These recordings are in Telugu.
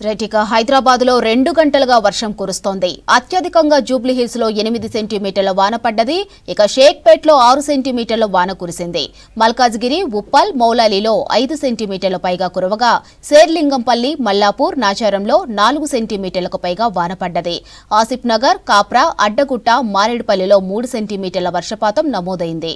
రెటిక హైదరాబాద్ లో 2 గంటలుగా వర్షం కురుస్తోంది. అత్యధికంగా జూబ్లీహిల్స్ లో 8 సెంటీమీటర్ల వాన పడ్డది. ఇక షేక్పేట్ లో 6 సెంటీమీటర్ల వాన కురిసింది. మల్కాజ్గిరి, ఉప్పల్, మౌలాలిలో 5 సెంటీమీటర్ల పైగా కురవగా శేర్లింగంపల్లి, మల్లాపూర్, నాచారంలో 4 సెంటీమీటర్లకు పైగా వాన పడ్డది. ఆసిఫ్ నగర్, కాప్రా, అడ్డగుట్ట, మారేడుపల్లిలో 3 సెంటీమీటర్ల వర్షపాతం నమోదైంది.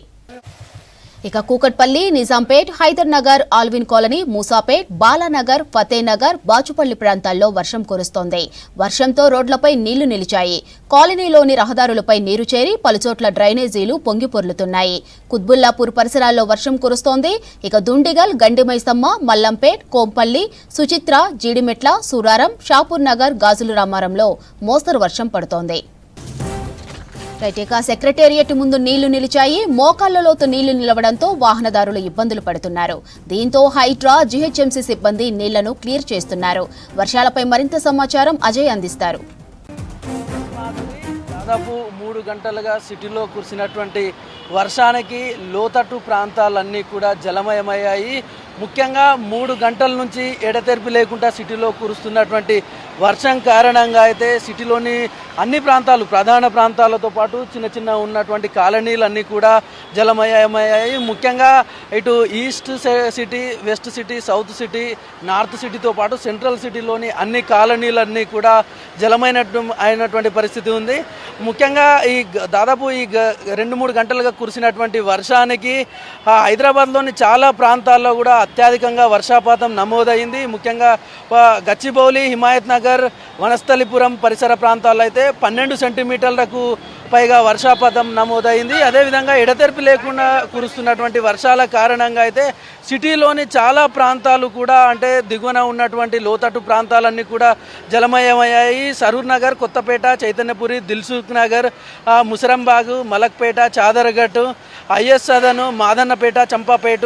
ఇక కూకట్పల్లి, నిజాంపేట్, హైదర్ నగర్, ఆల్విన్ కాలనీ, మూసాపేట్, బాలానగర్, ఫతేనగర్, బాచుపల్లి ప్రాంతాల్లో వర్షం కురుస్తోంది. వర్షంతో రోడ్లపై నీళ్లు నిలిచాయి. కాలనీలోని రహదారులపై నీరు చేరి పలుచోట్ల డ్రైనేజీలు పొంగిపొర్లుతున్నాయి. కుత్బుల్లాపూర్ పరిసరాల్లో వర్షం కురుస్తోంది. ఇక దుండిగల్, గండిమైసమ్మ, మల్లంపేట్, కోంపల్లి, సుచిత్ర, జీడిమెట్ల, సూరారం, షాపూర్ నగర్, గాజుల రామారంలో మోస్తరు వర్షం పడుతోంది. ఇక సెక్రటేరియట్ ముందు నీళ్లు నిలిచాయి. మోకాళ్ల లోతు నీళ్లు నిలవడంతో వాహనదారులు ఇబ్బందులు పడుతున్నారు. దీంతో హైడ్రా, జీహెచ్ఎంసీ సిబ్బంది నీళ్లను క్లియర్ చేస్తున్నారు. వర్షాలపై మరింత సమాచారం అజయ్ అందిస్తారు. దాదాపు 3 గంటలుగా సిటీలో కురిసినటువంటి వర్షానికి లోతట్టు ప్రాంతాలన్నీ కూడా జలమయమయ్యాయి. ముఖ్యంగా 3 గంటల నుంచి ఎడతెరిపి లేకుండా సిటీలో కురుస్తున్నటువంటి వర్షం కారణంగా అయితే సిటీలోని అన్ని ప్రాంతాలు, ప్రధాన ప్రాంతాలతో పాటు చిన్న చిన్న ఉన్నటువంటి కాలనీలన్నీ కూడా జలమయమయ్యాయి. ముఖ్యంగా ఇటు east city, west city, south city, north సిటీతో పాటు సెంట్రల్ సిటీలోని అన్ని కాలనీలన్నీ కూడా అయినటువంటి పరిస్థితి ఉంది. ముఖ్యంగా దాదాపు 2-3 గంటలుగా కురిసినటువంటి వర్షానికి హైదరాబాద్లోని చాలా ప్రాంతాల్లో కూడా అత్యధికంగా వర్షపాతం నమోదైంది. ముఖ్యంగా గచ్చిబౌలి, హిమాయత్ నగర్, వనస్థలిపురం పరిసర ప్రాంతాల్లో అయితే 12 సెంటీమీటర్లకు పైగా వర్షపాతం నమోదైంది. అదేవిధంగా ఎడతెరిపి లేకుండా కురుస్తున్నటువంటి వర్షాల కారణంగా అయితే సిటీలోని చాలా ప్రాంతాలు కూడా, అంటే దిగువన ఉన్నటువంటి లోతట్టు ప్రాంతాలన్నీ కూడా జలమయమయ్యాయి. సరూర్ నగర్, కొత్తపేట, చైతన్యపురి, దిల్సుఖ్ నగర్, ముసరంబాగు, మలక్పేట, చాదరఘట్, ఐఎస్ సదను, మాదన్నపేట, చంపాపేట,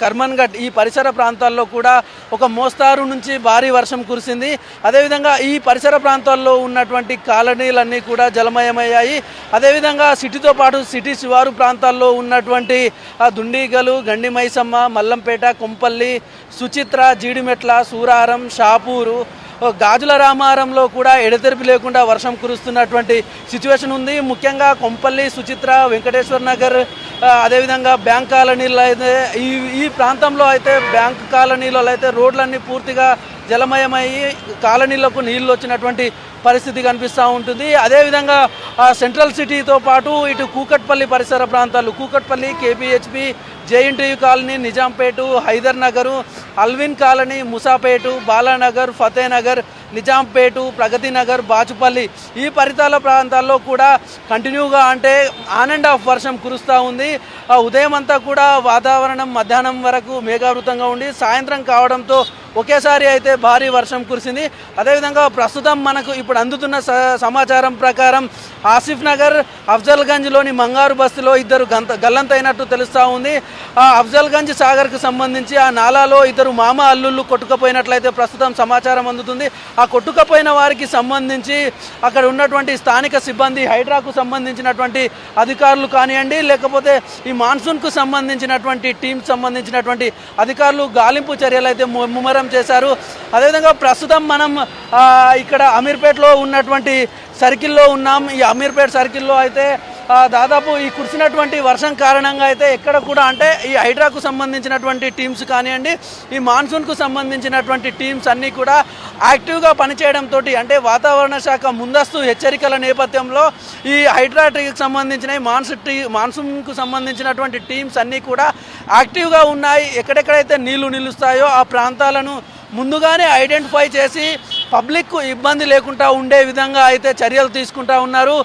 కర్మన్ఘట్ ఈ పరిసర ప్రాంతాల్లో కూడా ఒక మోస్తారు నుంచి భారీ వర్షం కురిసింది. అదేవిధంగా ఈ పరిసర ప్రాంతాల్లో ఉన్నటువంటి కాలనీలన్నీ కూడా జలమయమయ్యాయి. అదేవిధంగా సిటీతో పాటు సిటీ శివారు ప్రాంతాల్లో ఉన్నటువంటి దుండిగలు, గండిమైసమ్మ, మల్లంపేట, కొంపల్లి, సుచిత్ర, జీడిమెట్ల, సూరారం, షాపూరు, గాజుల రామారంలో కూడా ఎడతెరిపి లేకుండా వర్షం కురుస్తున్నటువంటి సిచ్యువేషన్ ఉంది. ముఖ్యంగా కొంపల్లి, సుచిత్ర, వెంకటేశ్వర నగర్, అదేవిధంగా బ్యాంక్ కాలనీలో అయితే ఈ ప్రాంతంలో అయితే బ్యాంక్ కాలనీలలో అయితే రోడ్లన్నీ పూర్తిగా జలమయమయ్యి కాలనీలకు నీళ్ళు వచ్చినటువంటి పరిస్థితి కనిపిస్తూ ఉంటుంది. అదేవిధంగా సెంట్రల్ సిటీతో పాటు ఇటు కూకట్పల్లి పరిసర ప్రాంతాలు, Kukatpally, KPHB, JNTU colony, Nizampet, Hyder Nagar, Alwin colony, Moosapet, Balanagar, Fatehnagar, Nizampet, Pragathi Nagar, Bachupally ఈ పరిసర ప్రాంతాల్లో కూడా కంటిన్యూగా, అంటే ఆన్ అండ్ ఆఫ్ వర్షం కురుస్తూ ఉంది. ఉదయం అంతా కూడా వాతావరణం మధ్యాహ్నం వరకు మేఘావృతంగా ఉండి సాయంత్రం కావడంతో ఒకేసారి అయితే భారీ వర్షం కురిసింది. అదేవిధంగా ప్రస్తుతం మనకు ఇప్పుడు అందుతున్న సమాచారం ప్రకారం ఆసిఫ్ నగర్, అఫ్జల్గంజ్లోని మంగారు బస్తీలో 2 గల్లంతైనట్టు తెలుస్తూ ఉంది. అఫ్జల్గంజ్ సాగర్కు సంబంధించి ఆ నాలాలో 2 మామ అల్లుళ్ళు కొట్టుకుపోయినట్లయితే ప్రస్తుతం సమాచారం అందుతుంది. ఆ కొట్టుకుపోయిన వారికి సంబంధించి అక్కడ ఉన్నటువంటి స్థానిక సిబ్బంది, హైడ్రాకు సంబంధించినటువంటి అధికారులు కానివ్వండి, లేకపోతే ఈ మాన్సూన్కు సంబంధించినటువంటి టీంకి సంబంధించినటువంటి అధికారులు గాలింపు చర్యలు అయితే ముమ్మరం చేశారు. అదేవిధంగా ప్రస్తుతం మనం ఇక్కడ అమీర్పేటలో ఉన్నటువంటి సర్కిల్లో ఉన్నాం. ఈ అమీర్పేట సర్కిల్లో అయితే దాదాపు ఈ కురిసినటువంటి వర్షం కారణంగా అయితే ఎక్కడ కూడా, అంటే ఈ హైడ్రాకు సంబంధించినటువంటి టీమ్స్ కానివ్వండి, ఈ మాన్సూన్కు సంబంధించినటువంటి టీమ్స్ అన్నీ కూడా యాక్టివ్గా పనిచేయడంతో, అంటే వాతావరణ శాఖ ముందస్తు హెచ్చరికల నేపథ్యంలో ఈ హైడ్రాకి సంబంధించిన మాన్సూన్కు సంబంధించినటువంటి టీమ్స్ అన్నీ కూడా యాక్టివ్గా ఉన్నాయి. ఎక్కడెక్కడైతే నీళ్లు నిలుస్తాయో ఆ ప్రాంతాలను ముందుగానే ఐడెంటిఫై చేసి పబ్లిక్కు ఇబ్బంది లేకుండా ఉండే విధంగా అయితే చర్యలు తీసుకుంటూ ఉన్నారు.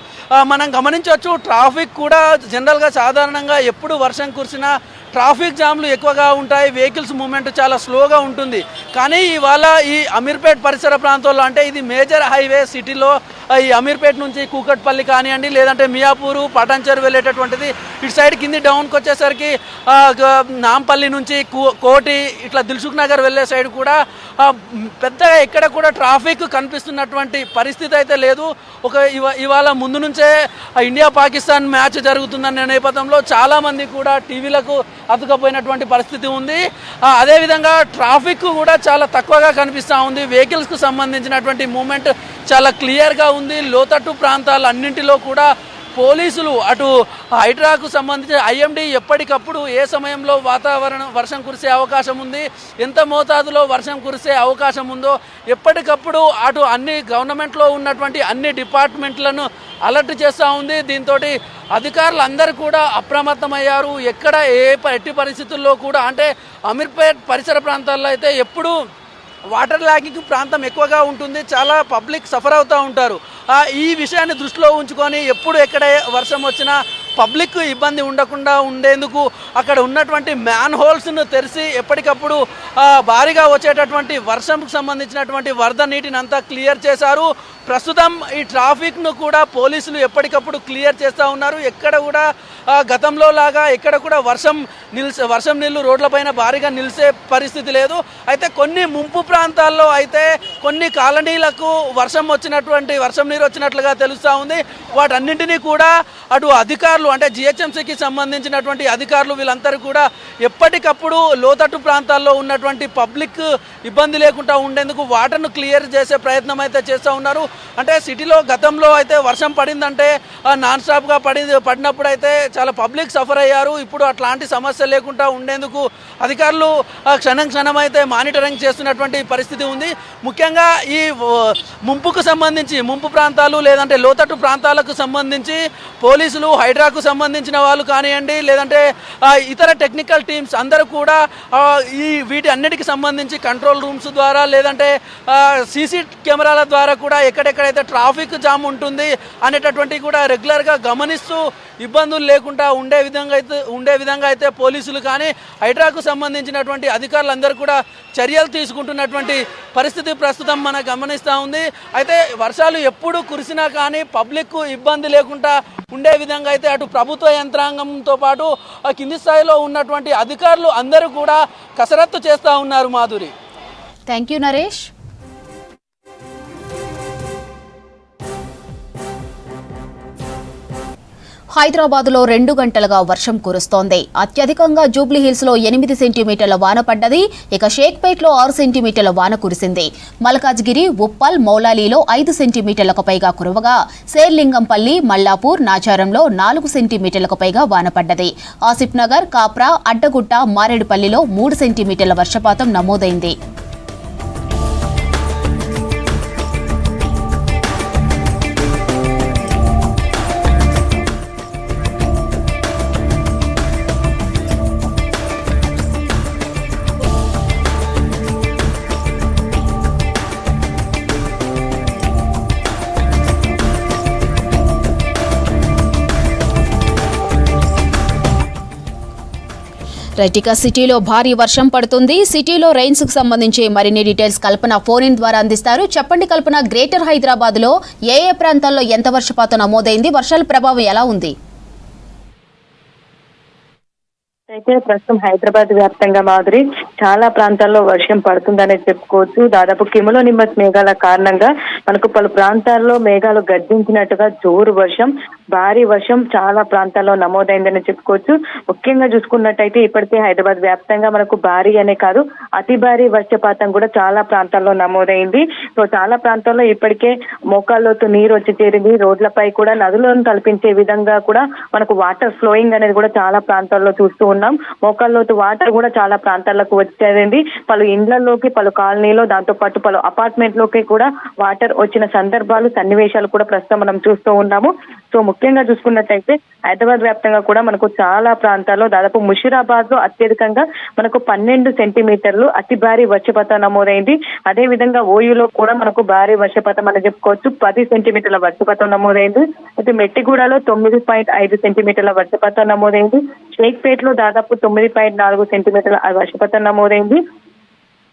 మనం గమనించవచ్చు, ట్రాఫిక్ కూడా జనరల్గా సాధారణంగా ఎప్పుడు వర్షం కురిసినా ట్రాఫిక్ జామ్లు ఎక్కువగా ఉంటాయి, వెహికల్స్ మూవ్మెంట్ చాలా స్లోగా ఉంటుంది. కానీ ఇవాళ ఈ అమీర్పేట్ పరిసర ప్రాంతాల్లో, అంటే ఇది మేజర్ హైవే, సిటీలో ఈ అమీర్పేట నుంచి కూకట్పల్లి కానివ్వండి, లేదంటే మియాపూరు పటాన్చెరు వెళ్ళేటటువంటిది. ఇటు సైడ్ కింది డౌన్కి వచ్చేసరికి నాంపల్లి నుంచి కోటి ఇట్లా దిల్సుఖ్ నగర్ వెళ్ళే సైడ్ కూడా పెద్దగా ఎక్కడ కూడా ట్రాఫిక్ కనిపిస్తున్నటువంటి పరిస్థితి అయితే లేదు. ఇవాళ ముందు నుంచే ఇండియా పాకిస్తాన్ మ్యాచ్ జరుగుతుందనే నేపథ్యంలో చాలామంది కూడా టీవీలకు అతుకపోయినటువంటి పరిస్థితి ఉంది. అదేవిధంగా ట్రాఫిక్ కూడా చాలా తక్కువగా కనిపిస్తూ ఉంది. వెహికల్స్కు సంబంధించినటువంటి మూమెంట్ చాలా క్లియర్గా ఉంది. లోతట్టు ప్రాంతాలు అన్నింటిలో కూడా పోలీసులు అటు హైడ్రాకు సంబంధించి ఐఎండీ ఎప్పటికప్పుడు ఏ సమయంలో వర్షం కురిసే అవకాశం ఉంది, ఎంత మోతాదులో వర్షం కురిసే అవకాశం ఉందో ఎప్పటికప్పుడు అటు అన్ని గవర్నమెంట్లో ఉన్నటువంటి అన్ని డిపార్ట్మెంట్లను అలర్ట్ చేస్తూ ఉంది. దీంతో అధికారులు అందరూ కూడా అప్రమత్తమయ్యారు. ఎక్కడ ఎట్టి పరిస్థితుల్లో కూడా అంటే అమీర్పేట్ పరిసర ప్రాంతాల్లో అయితే ఎప్పుడు వాటర్ లాగింగ్ ప్రాంతం ఎక్కువగా ఉంటుంది. చాలా పబ్లిక్ సఫర్ అవుతూ ఉంటారు. ఈ విషయాన్ని దృష్టిలో ఉంచుకొని ఎప్పుడు ఎక్కడ వర్షం వచ్చినా పబ్లిక్ ఇబ్బంది ఉండకుండా ఉండేందుకు అక్కడ ఉన్నటువంటి మ్యాన్ హోల్స్ను తెరిచి ఎప్పటికప్పుడు భారీగా వచ్చేటటువంటి వర్షంకు సంబంధించినటువంటి వరద నీటిని అంతా క్లియర్ చేశారు. ప్రస్తుతం ఈ ట్రాఫిక్ను కూడా పోలీసులు ఎప్పటికప్పుడు క్లియర్ చేస్తూ ఉన్నారు. ఎక్కడ కూడా గతంలో లాగా ఎక్కడ కూడా వర్షం నీళ్లు రోడ్లపైన భారీగా నిలిచే పరిస్థితి లేదు. అయితే కొన్ని ముంపు ప్రాంతాల్లో అయితే కొన్ని కాలనీలకు వర్షం నీరు వచ్చినట్లుగా తెలుస్తూ ఉంది. వాటన్నింటినీ కూడా అటు అధికారులు అంటే జిహెచ్ఎంసీకి సంబంధించినటువంటి అధికారులు వీళ్ళందరూ కూడా ఎప్పటికప్పుడు లోతట్టు ప్రాంతాల్లో ఉన్నటువంటి పబ్లిక్ ఇబ్బంది లేకుండా ఉండేందుకు వాటర్ను క్లియర్ చేసే ప్రయత్నం అయితే చేస్తూ ఉన్నారు. అంటే సిటీలో గతంలో అయితే వర్షం పడిందంటే నాన్ స్టాప్గా పడినప్పుడు అయితే చాలా పబ్లిక్ సఫర్ అయ్యారు. ఇప్పుడు అట్లాంటి సమస్య లేకుండా ఉండేందుకు అధికారులు క్షణం అయితే మానిటరింగ్ చేస్తున్నటువంటి పరిస్థితి ఉంది. ముఖ్యంగా ఈ ముంపు ప్రాంతాలు లేదంటే లోతట్టు ప్రాంతాలకు సంబంధించి పోలీసులు హైడ్రాకు సంబంధించిన వాళ్ళు కానివ్వండి, లేదంటే ఇతర టెక్నికల్ టీమ్స్ అందరూ కూడా వీటి అన్నిటికి సంబంధించి కంట్రోల్ రూమ్స్ ద్వారా లేదంటే సీసీ కెమెరాల ద్వారా కూడా ఎక్కడెక్కడైతే ట్రాఫిక్ జామ్ ఉంటుంది అనేటటువంటి కూడా రెగ్యులర్గా గమనిస్తూ ఇబ్బందులు లేకుండా ఉండే విధంగా అయితే పోలీసులు కానీ హైడ్రాకు సంబంధించినటువంటి అధికారులందరూ కూడా చర్యలు తీసుకుంటున్నటువంటి పరిస్థితి ప్రస్తుతం మనం గమనిస్తూ ఉంది. అయితే వర్షాలు ఎప్పుడు కురిసినా కానీ పబ్లిక్ ఇబ్బంది లేకుండా ఉండే విధంగా అయితే అటు ప్రభుత్వ యంత్రాంగంతో పాటు కింది స్థాయిలో ఉన్నటువంటి అధికారులు అందరూ కూడా కసరత్తు చేస్తూ ఉన్నారు. Madhuri, thank you Naresh. హైదరాబాద్లో 2 గంటలుగా వర్షం కురుస్తోంది. అత్యధికంగా జూబ్లీహిల్స్లో 8 సెంటీమీటర్ల వాన పడ్డది. ఇక షేక్పేట్లో 6 సెంటీమీటర్ల వాన కురిసింది. మల్కాజ్గిరి, ఉప్పల్, మౌలాలీలో 5 సెంటీమీటర్లకు పైగా కురవగా శేర్లింగంపల్లి, మల్లాపూర్, నాచారంలో 4 సెంటీమీటర్లకు పైగా వాన పడ్డది. ఆసిఫ్ నగర్, కాప్రా, అడ్డగుట్ట, మారేడుపల్లిలో 3 సెంటీమీటర్ల వర్షపాతం నమోదైంది. రైటికా సిటీలో భారీ వర్షం పడుతుంది. సిటీలో రైన్స్ కు సంబంధించి మరిన్ని డీటెయిల్స్ కల్పన ఫోన్ ఇన్ ద్వారా అందిస్తారు. చెప్పండి కల్పన, గ్రేటర్ హైదరాబాద్ లో ఏ ప్రాంతాల్లో ఎంత వర్షపాతం నమోదైంది, వర్షాల ప్రభావం ఎలా ఉంది? అయితే ప్రస్తుతం హైదరాబాద్ వ్యాప్తంగా మాదిరి చాలా ప్రాంతాల్లో వర్షం పడుతుందనే చెప్పుకోవచ్చు. దాదాపు కిములో నిమ్మస్ మేఘాల కారణంగా మనకు పలు ప్రాంతాల్లో మేఘాలు గర్జించినట్టుగా జోరు వర్షం, భారీ వర్షం చాలా ప్రాంతాల్లో నమోదైందని చెప్పుకోవచ్చు. ముఖ్యంగా చూసుకున్నట్టయితే ఇప్పటికే హైదరాబాద్ వ్యాప్తంగా మనకు భారీ అనే కాదు అతి భారీ వర్షపాతం కూడా చాలా ప్రాంతాల్లో నమోదైంది. సో చాలా ప్రాంతాల్లో ఇప్పటికే మోకాల్లోతు నీరు వచ్చి చేరింది. రోడ్లపై కూడా నదులను తలపించే విధంగా కూడా మనకు వాటర్ ఫ్లోయింగ్ అనేది కూడా చాలా ప్రాంతాల్లో చూస్తూ ఉన్నాం. మోకాల్లోతు వాటర్ కూడా చాలా ప్రాంతాలకు వచ్చేది. పలు ఇండ్లలోకి, పలు కాలనీలో, దాంతో పాటు పలు అపార్ట్మెంట్ లోకి కూడా వాటర్ వచ్చిన సందర్భాలు, సన్నివేశాలు కూడా ప్రస్తుతం మనం చూస్తూ ఉన్నాము. సో ముఖ్యంగా చూసుకున్నట్టయితే హైదరాబాద్ వ్యాప్తంగా కూడా మనకు చాలా ప్రాంతాల్లో దాదాపు ముషీరాబాద్ లో అత్యధికంగా మనకు 12 సెంటీమీటర్లు అతి భారీ వర్షపాతం నమోదైంది. అదే విధంగా ఓయూలో కూడా మనకు భారీ వర్షపాతం అని చెప్పుకోవచ్చు, 10 సెంటీమీటర్ల వర్షపాతం నమోదైంది. అయితే మెట్టిగూడలో 9.5 సెంటీమీటర్ల వర్షపాతం నమోదైంది. షేక్పేట్ లో దాదాపు 9.4 సెంటీమీటర్ల వర్షపాతం నమోదైంది.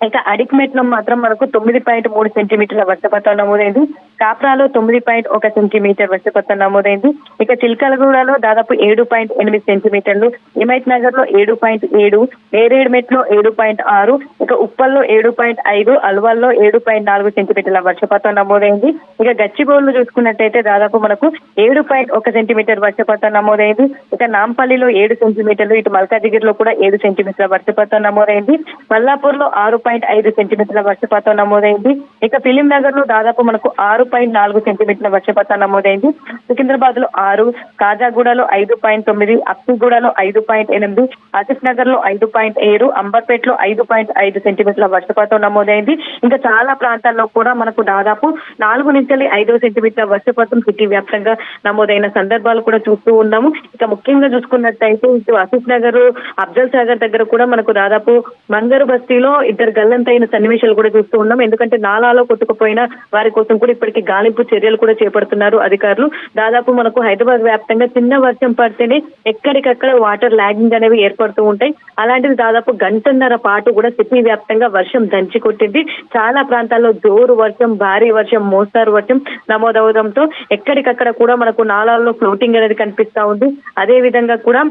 ఇక అడిక్మెట్లో మాత్రం మనకు 9.3 సెంటీమీటర్ల వర్షపాతం నమోదైంది. కాప్రాలో 9.1 సెంటీమీటర్ వర్షపాతం నమోదైంది. ఇక చిల్కలగూడలో దాదాపు 7.8 సెంటీమీటర్లు, హిమైత్ నగర్ లో 7.7, నేరేడ్మెట్లో 7.6, ఇక ఉప్పల్లో 7.5, అల్వాల్లో 7.4 సెంటీమీటర్ల వర్షపాతం నమోదైంది. ఇక గచ్చిబౌలిలో చూసుకున్నట్టయితే దాదాపు మనకు 7.1 సెంటీమీటర్ వర్షపాతం నమోదైంది. ఇక నాంపల్లిలో 7 సెంటీమీటర్లు, ఇటు మల్కాజిగిరిలో కూడా 7 సెంటీమీటర్ల వర్షపాతం నమోదైంది. మల్లాపూర్ లో 6.5 సెంటీమీటర్ల వర్షపాతం నమోదైంది. ఇక ఫిలిం నగర్ లో దాదాపు మనకు 6.4 సెంటీమీటర్ల వర్షపాతం నమోదైంది. సికింద్రాబాద్ లో 6, కాజాగూడలో 5.9, అప్పిగూడలో 5.8, ఆసిఫ్ నగర్ లో 5.7, అంబర్పేటలో 5.5 సెంటీమీటర్ల వర్షపాతం నమోదైంది. ఇంకా చాలా ప్రాంతాల్లో కూడా మనకు దాదాపు 4 నుంచి 5 సెంటీమీటర్ల వర్షపాతం సిటీ వ్యాప్తంగా నమోదైన సందర్భాలు కూడా చూస్తూ ఉన్నాము. ఇక ముఖ్యంగా చూసుకున్నట్టయితే ఇటు ఆసిఫ్ నగర్, అఫ్జల్ సాగర్ దగ్గర కూడా మనకు దాదాపు మంగరు బస్తీలో 2 గల్లంతైన సన్నివేశాలు కూడా చూస్తూ ఉన్నాం. ఎందుకంటే నాలాలో కొట్టుకుపోయిన వారి కోసం కూడా ఇప్పటికీ గాలింపు చర్యలు కూడా చేపడుతున్నారు అధికారులు. దాదాపు మనకు హైదరాబాద్ వ్యాప్తంగా చిన్న వర్షం పడితేనే ఎక్కడికక్కడ వాటర్ లాగింగ్ అనేవి ఏర్పడుతూ ఉంటాయి. అలాంటిది దాదాపు గంటన్నర పాటు కూడా సిటీ వ్యాప్తంగా వర్షం దంచి కొట్టింది. చాలా ప్రాంతాల్లో జోరు వర్షం, భారీ వర్షం, మోస్తారు వర్షం నమోదవడంతో ఎక్కడికక్కడ కూడా మనకు నాలాల్లో ఫ్లోటింగ్ అనేది కనిపిస్తా ఉంది. అదే విధంగా కూడా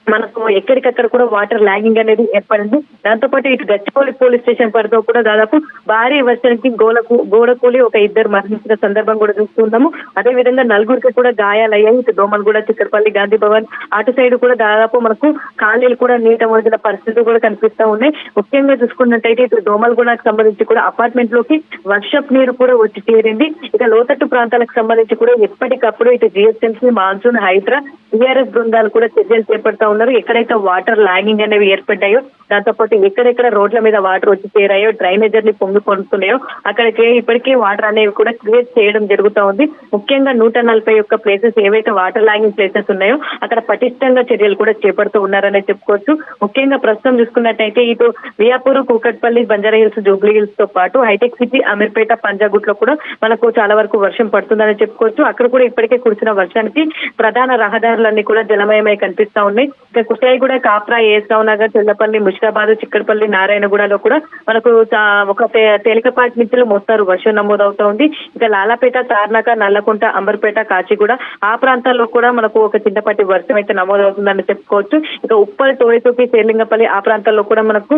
మనకు ఎక్కడికక్కడ కూడా వాటర్ లాగింగ్ అనేది ఏర్పడింది. దాంతో పాటు ఇటు గచ్చిబౌలి పోలీస్ స్టేషన్ పరిధిలో కూడా దాదాపు భారీ వర్షానికి గోడకూలి ఒక 2 మరణించిన సందర్భం కూడా చూస్తున్నాము. అదే విధంగా 4 కూడా గాయాలయ్యాయి. ఇటు దోమలగూడ, చిక్కడపల్లి, గాంధీ భవన్ అటు సైడ్ కూడా దాదాపు మనకు కాలనీలు కూడా నీట మునిగిన పరిస్థితులు కూడా కనిపిస్తా ఉన్నాయి. ముఖ్యంగా చూసుకున్నట్టయితే ఇటు దోమలగూడకు సంబంధించి కూడా అపార్ట్మెంట్ లోకి వర్షపు నీరు కూడా వచ్చి చేరింది. ఇక లోతట్టు ప్రాంతాలకు సంబంధించి కూడా ఎప్పటికప్పుడు ఇటు జిహెచ్ఎంసీ, మాన్సూన్, హైడ్రా, టీఆర్ఎస్ బృందాలు కూడా చర్యలు చేపడతా ఉన్నారు. ఎక్కడైతే వాటర్ లాగింగ్ అనేవి ఏర్పడ్డాయో, దాంతో పాటు ఎక్కడెక్కడ రోడ్ల మీద వాటర్ వచ్చి చేరాయో, డ్రైనేజర్లు పొంగి పొందుతున్నాయో అక్కడికి ఇప్పటికీ వాటర్ అనేవి కూడా క్రియేట్ చేయడం జరుగుతూ ఉంది. ముఖ్యంగా 141 ప్లేసెస్ ఏవైతే వాటర్ లాగింగ్ ప్లేసెస్ ఉన్నాయో అక్కడ పటిష్టంగా చర్యలు కూడా చేపడుతూ ఉన్నారనే చెప్పుకోవచ్చు. ముఖ్యంగా ప్రస్తుతం చూసుకున్నట్టయితే ఇటు వియాపూర్, Kukatpally, Banjara Hills, Jubilee Hills తో పాటు హైటెక్ సిటీ, అమీర్పేట, పంజాగుట్ లో కూడా మనకు చాలా వరకు వర్షం పడుతుందని చెప్పుకోవచ్చు. అక్కడ కూడా ఇప్పటికే కురిసిన వర్షానికి ప్రధాన రహదారులన్నీ కూడా జలమయమై కనిపిస్తా ఉన్నాయి. ఇక కుషాయిగూడ, కాప్రా, ఏస్రావు నగర్, చెల్లపల్లి, ముషిరాబాద్, చిక్కడపల్లి, నారాయణగూడలో కూడా మనకు ఒక తేలికపాటి నుంచి మోస్తారు వర్షం నమోదవుతా ఉంది. ఇక లాలాపేట, తార్నాక, నల్లకుంట, అంబర్పేట, కాచిగూడ ఆ ప్రాంతాల్లో కూడా మనకు ఒక చిన్నపాటి వర్షం అయితే నమోదవుతుందని చెప్పుకోవచ్చు. ఇక ఉప్పల్, టోయతోపి, శేర్లింగపల్లి ఆ ప్రాంతాల్లో కూడా మనకు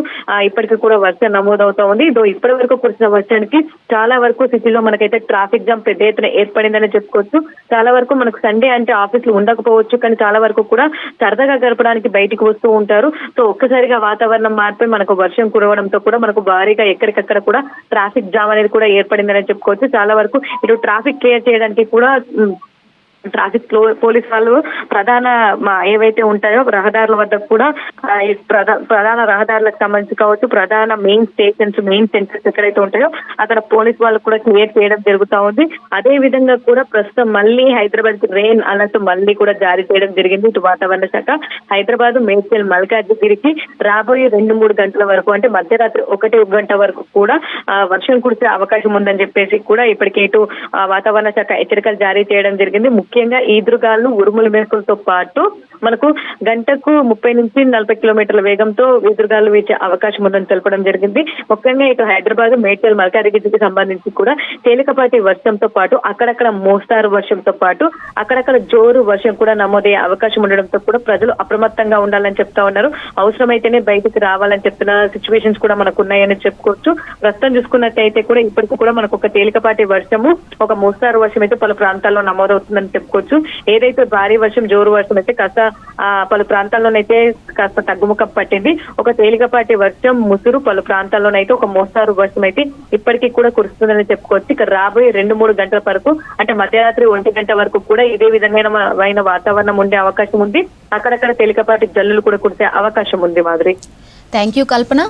ఇప్పటికీ కూడా వర్షం నమోదవుతా ఉంది. ఇప్పటి వరకు కురిసిన వర్షానికి చాలా వరకు సిటీలో మనకైతే ట్రాఫిక్ జామ్ పెద్ద ఎత్తున ఏర్పడిందని చెప్పుకోవచ్చు. చాలా వరకు మనకు సండే అంటే ఆఫీసులు ఉండకపోవచ్చు, కానీ చాలా వరకు కూడా సరదాగా గడపడానికి బయటికి వస్తూ ఉంటారు. సో ఒక్కసారిగా వాతావరణం మారిపోయి మనకు వర్షం కురవడంతో కూడా మనకు భారీగా ఎక్కడికక్కడ కూడా ట్రాఫిక్ జామ్ అనేది కూడా ఏర్పడిందని చెప్పుకోవచ్చు. చాలా వరకు ఇటు ట్రాఫిక్ క్లియర్ చేయడానికి కూడా ట్రాఫిక్ పోలీస్ వాళ్ళు ప్రధాన ఏవైతే ఉంటాయో రహదారుల వద్ద కూడా ప్రధాన రహదారులకు సంబంధించి కావచ్చు, ప్రధాన మెయిన్ స్టేషన్స్, మెయిన్ సెంటర్స్ ఎక్కడైతే ఉంటాయో అక్కడ పోలీస్ వాళ్ళు కూడా క్లియర్ చేయడం జరుగుతా ఉంది. అదే విధంగా కూడా ప్రస్తుతం మళ్ళీ హైదరాబాద్ రెయిన్ అలర్ట్ మళ్ళీ కూడా జారీ చేయడం జరిగింది. ఇటు వాతావరణ శాఖ హైదరాబాద్, మేడ్చల్, మల్కాజిగిరికి రాబోయే 2-3 గంటల వరకు అంటే మధ్యరాత్రి 1 గంట వరకు కూడా వర్షం కురిసే అవకాశం ఉందని చెప్పేసి కూడా ఇప్పటికే ఇటు వాతావరణ శాఖ హెచ్చరికలు జారీ చేయడం జరిగింది. ముఖ్యంగా ఈదురుగాలు, ఉరుముల మెరుపులతో పాటు మనకు గంటకు 30 నుంచి 40 కిలోమీటర్ల వేగంతో ఈదురుగాలు వీచే అవకాశం ఉందని తెలపడం జరిగింది. ముఖ్యంగా ఇటు హైదరాబాద్, మేడ్చల్, మల్కాజిగిరికి సంబంధించి కూడా తేలికపాటి వర్షంతో పాటు అక్కడక్కడ మోస్తారు వర్షంతో పాటు అక్కడక్కడ జోరు వర్షం కూడా నమోదయ్యే అవకాశం ఉండడంతో కూడా ప్రజలు అప్రమత్తంగా ఉండాలని చెప్తా ఉన్నారు. అవసరమైతేనే బయటకు రావాలని చెప్తున్న సిచ్యువేషన్స్ కూడా మనకు ఉన్నాయని చెప్పుకోవచ్చు. ప్రస్తుతం చూసుకున్నట్టయితే కూడా ఇప్పటికి కూడా మనకు ఒక తేలికపాటి వర్షము, ఒక మోస్తారు వర్షం అయితే పలు ప్రాంతాల్లో నమోదవుతుందని చెప్పుకోవచ్చు. ఏదైతే భారీ వర్షం, జోరు వర్షం అయితే కాస్త పలు ప్రాంతాల్లోనైతే కాస్త తగ్గుముఖం పట్టింది. ఒక తేలికపాటి వర్షం, ముసురు పలు ప్రాంతాల్లోనైతే ఒక మోస్తారు వర్షం అయితే ఇప్పటికీ కూడా కురుస్తుందని చెప్పుకోవచ్చు. ఇక రాబోయే 2-3 గంటల వరకు అంటే మధ్యరాత్రి 1 గంట వరకు కూడా ఇదే విధమైన వాతావరణం ఉండే అవకాశం ఉంది. అక్కడక్కడ తేలికపాటి జల్లులు కూడా కురిసే అవకాశం ఉంది. మాధురి, థ్యాంక్ యూ కల్పన.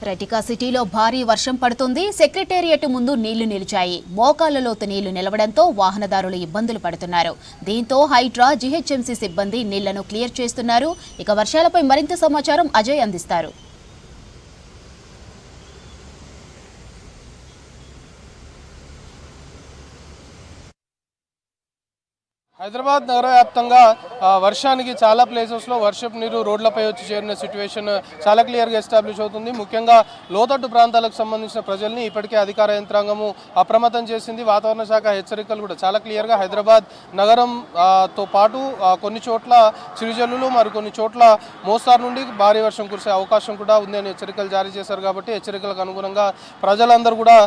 రెటికా సిటీలో భారీ వర్షం పడుతుంది. సెక్రటేరియట్ ముందు నీళ్లు నిలిచాయి. మోకాళ్ల లోతు నీళ్లు నిలవడంతో వాహనదారులు ఇబ్బందులు పడుతున్నారు. దీంతో హైడ్రా, జీహెచ్ఎంసీ సిబ్బంది నీళ్లను క్లియర్ చేస్తున్నారు. ఇక వర్షాలపై మరింత సమాచారం అజయ్ అందిస్తారు. హైదరాబాద్ నగర వ్యాప్తంగా వర్షానికి చాలా ప్లేసెస్లో వర్షపు నీరు రోడ్లపై వచ్చి చేరిన సిచ్యువేషన్ చాలా క్లియర్గా ఎస్టాబ్లిష్ అవుతుంది. ముఖ్యంగా లోతట్టు ప్రాంతాలకు సంబంధించిన ప్రజల్ని ఇప్పటికే అధికార యంత్రాంగము అప్రమత్తం చేసింది. వాతావరణ శాఖ హెచ్చరికలు కూడా చాలా క్లియర్గా హైదరాబాద్ నగరంతో పాటు కొన్ని చోట్ల చిరుజల్లులు మరికొన్ని చోట్ల మోస్తారు నుండి భారీ వర్షం కురిసే అవకాశం కూడా ఉంది అని హెచ్చరికలు జారీ చేశారు. కాబట్టి హెచ్చరికలకు అనుగుణంగా ప్రజలందరూ కూడా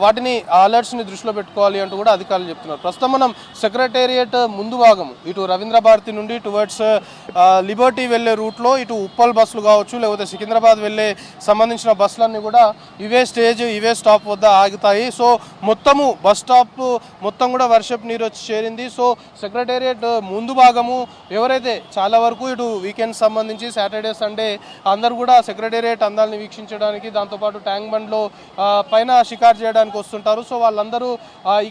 వాటిని అలర్ట్స్ని దృష్టిలో పెట్టుకోవాలి అంటూ కూడా అధికారులు చెప్తున్నారు. ప్రస్తుతం మనం సెక్రటేరియట్ ముందు భాగం ఇటు రవీంద్ర భారతి నుండి టువర్డ్స్ లిబర్టీ వెళ్లే రూట్లో ఇటు ఉప్పల్ బస్సులు కావచ్చు లేకపోతే సికింద్రాబాద్ వెళ్లే సంబంధించిన బస్సులన్నీ కూడా ఇవే స్టాప్ వద్ద ఆగుతాయి. సో మొత్తము బస్ స్టాప్ మొత్తం కూడా వర్షపు నీరు వచ్చి చేరింది. సో సెక్రటేరియట్ ముందు భాగము ఎవరైతే చాలా వరకు ఇటు వీకెండ్ సంబంధించి సాటర్డే సండే అందరూ కూడా సెక్రటేరియట్ అందాలని వీక్షించడానికి దాంతోపాటు ట్యాంక్ బండ్లో పైన షికారు చేయడానికి వస్తుంటారు. సో వాళ్ళందరూ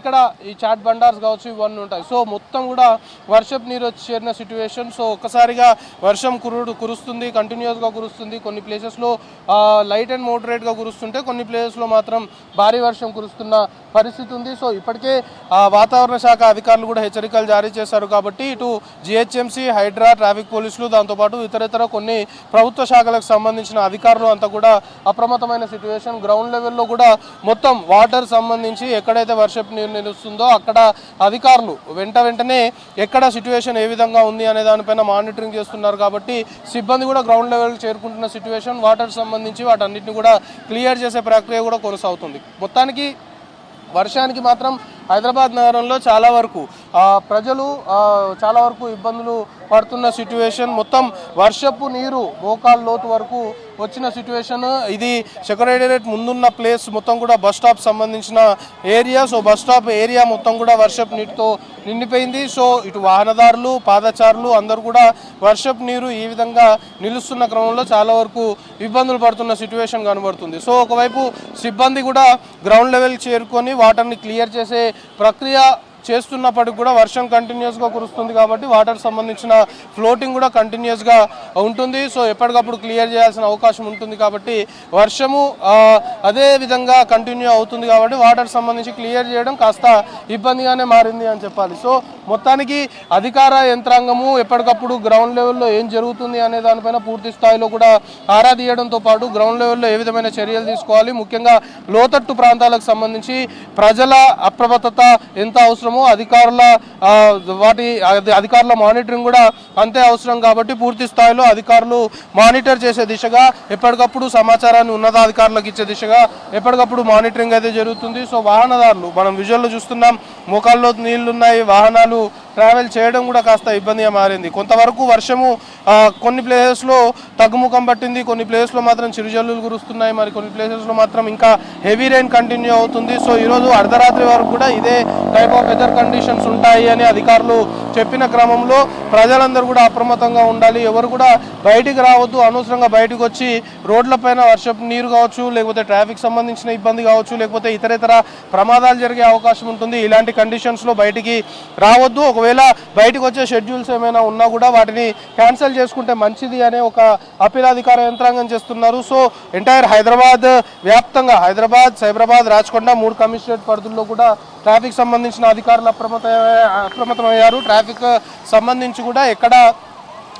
ఇక్కడ ఈ చాట్ బండార్స్ కావచ్చు ఇవన్నీ ఉంటాయి. సో మొత్తం కూడా వర్షపు నీరు వచ్చి చేరిన సిచ్యువేషన్. సో ఒక్కసారిగా వర్షం కురుస్తుంది, కంటిన్యూస్గా కురుస్తుంది. కొన్ని ప్లేసెస్లో లైట్ అండ్ మోడరేట్గా కురుస్తుంటే కొన్ని ప్లేసెస్లో మాత్రం భారీ వర్షం కురుస్తున్న పరిస్థితి ఉంది. సో ఇప్పటికే వాతావరణ శాఖ అధికారులు కూడా హెచ్చరికలు జారీ చేశారు. కాబట్టి ఇటు జిహెచ్ఎంసీ, హైడ్రా, ట్రాఫిక్ పోలీసులు దాంతోపాటు ఇతర కొన్ని ప్రభుత్వ శాఖలకు సంబంధించిన అధికారులు అంతా కూడా అప్రమత్తమైన సిచ్యువేషన్. గ్రౌండ్ లెవెల్లో కూడా మొత్తం వాటర్ సంబంధించి ఎక్కడైతే వర్షపు నీరు నిలుస్తుందో అక్కడ అధికారులు వెంటనే ఎక్కడ సిచ్యువేషన్ ఏ విధంగా ఉంది అనే దానిపైన మానిటరింగ్ చేస్తున్నారు. కాబట్టి సిబ్బంది కూడా గ్రౌండ్ లెవెల్ చేరుకుంటున్న సిచ్యువేషన్. వాటర్ సంబంధించి వాటన్నిటిని కూడా క్లియర్ చేసే ప్రక్రియ కూడా కొనసాగుతుంది. మొత్తానికి వర్షానికి మాత్రం హైదరాబాద్ నగరంలో చాలా వరకు ప్రజలు చాలా వరకు ఇబ్బందులు పడుతున్న సిచ్యువేషన్. మొత్తం వర్షపు నీరు మోకాళ్ళ లోతు వరకు వచ్చిన సిచ్యువేషన్. ఇది సెక్రటేరియట్ ముందున్న ప్లేస్ మొత్తం కూడా బస్ స్టాప్ సంబంధించిన area. So bus stop area మొత్తం కూడా వర్షపు నీటితో నిండిపోయింది. సో ఇటు వాహనదారులు, పాదచారులు అందరూ కూడా వర్షపు నీరు ఈ విధంగా నిలుస్తున్న క్రమంలో చాలా వరకు ఇబ్బందులు పడుతున్న సిచ్యువేషన్ కనబడుతుంది. సో ఒకవైపు సిబ్బంది కూడా గ్రౌండ్ లెవెల్ చేరుకొని వాటర్ని క్లియర్ చేసే ప్రక్రియ చేస్తున్నప్పటికి కూడా వర్షం కంటిన్యూస్గా కురుస్తుంది. కాబట్టి వాటర్ సంబంధించిన ఫ్లోటింగ్ కూడా కంటిన్యూస్గా ఉంటుంది. సో ఎప్పటికప్పుడు క్లియర్ చేయాల్సిన అవకాశం ఉంటుంది. కాబట్టి వర్షము అదే విధంగా కంటిన్యూ అవుతుంది. కాబట్టి వాటర్ సంబంధించి క్లియర్ చేయడం కాస్త ఇబ్బందిగానే మారింది అని చెప్పాలి. సో మొత్తానికి అధికార యంత్రాంగము ఎప్పటికప్పుడు గ్రౌండ్ లెవెల్లో ఏం జరుగుతుంది అనే దానిపైన పూర్తి స్థాయిలో కూడా ఆరా తీయడంతో పాటు గ్రౌండ్ లెవెల్లో ఏ విధమైన చర్యలు తీసుకోవాలి, ముఖ్యంగా లోతట్టు ప్రాంతాలకు సంబంధించి ప్రజల అప్రమత్తత ఎంత అవసరం, అధికారుల మానిటరింగ్ కూడా అంతే అవసరం. కాబట్టి పూర్తి స్థాయిలో అధికారులు మానిటర్ చేసే దిశగా ఎప్పటికప్పుడు సమాచారాన్ని ఉన్నతాధికారులకు ఇచ్చే దిశగా ఎప్పటికప్పుడు మానిటరింగ్ అయితే జరుగుతుంది. సో వాహనదారులు మనం విజువల్లో చూస్తున్నాం, మోకాల్లో నీళ్లున్నాయి, వాహనాలు ట్రావెల్ చేయడం కూడా కాస్త ఇబ్బందిగా మారింది. కొంతవరకు వర్షము కొన్ని ప్లేసెస్లో తగ్గుముఖం పట్టింది, కొన్ని ప్లేసెస్లో మాత్రం చిరుజల్లులు కురుస్తున్నాయి, మరి కొన్ని ప్లేసెస్లో మాత్రం ఇంకా హెవీ రెయిన్ కంటిన్యూ అవుతుంది. సో ఈరోజు అర్ధరాత్రి వరకు కూడా ఇదే టైప్ ఆఫ్ వెదర్ కండిషన్స్ ఉంటాయి అని అధికారులు చెప్పిన క్రమంలో ప్రజలందరూ కూడా అప్రమత్తంగా ఉండాలి. ఎవరు కూడా బయటికి రావద్దు. అనవసరంగా బయటకు వచ్చి రోడ్లపైన వర్షపు నీరు కావచ్చు, లేకపోతే ట్రాఫిక్ సంబంధించిన ఇబ్బంది కావచ్చు, లేకపోతే ఇతర ప్రమాదాలు జరిగే అవకాశం ఉంటుంది. ఇలాంటి కండిషన్స్లో బయటికి రావద్దు. ఒకవేళ బయటకు వచ్చే షెడ్యూల్స్ ఏమైనా ఉన్నా కూడా వాటిని క్యాన్సిల్ చేసుకుంటే మంచిది అనే ఒక అప్పీల్ అధికార యంత్రాంగం చేస్తున్నారు. సో ఎంటైర్ హైదరాబాద్ వ్యాప్తంగా హైదరాబాద్, సైబరాబాద్, రాచకొండ 3 కమిషనరేట్ పరిధుల్లో కూడా ట్రాఫిక్ సంబంధించిన అధికారులు అప్రమత్తమయ్యారు. ట్రాఫిక్ సంబంధించి కూడా ఎక్కడ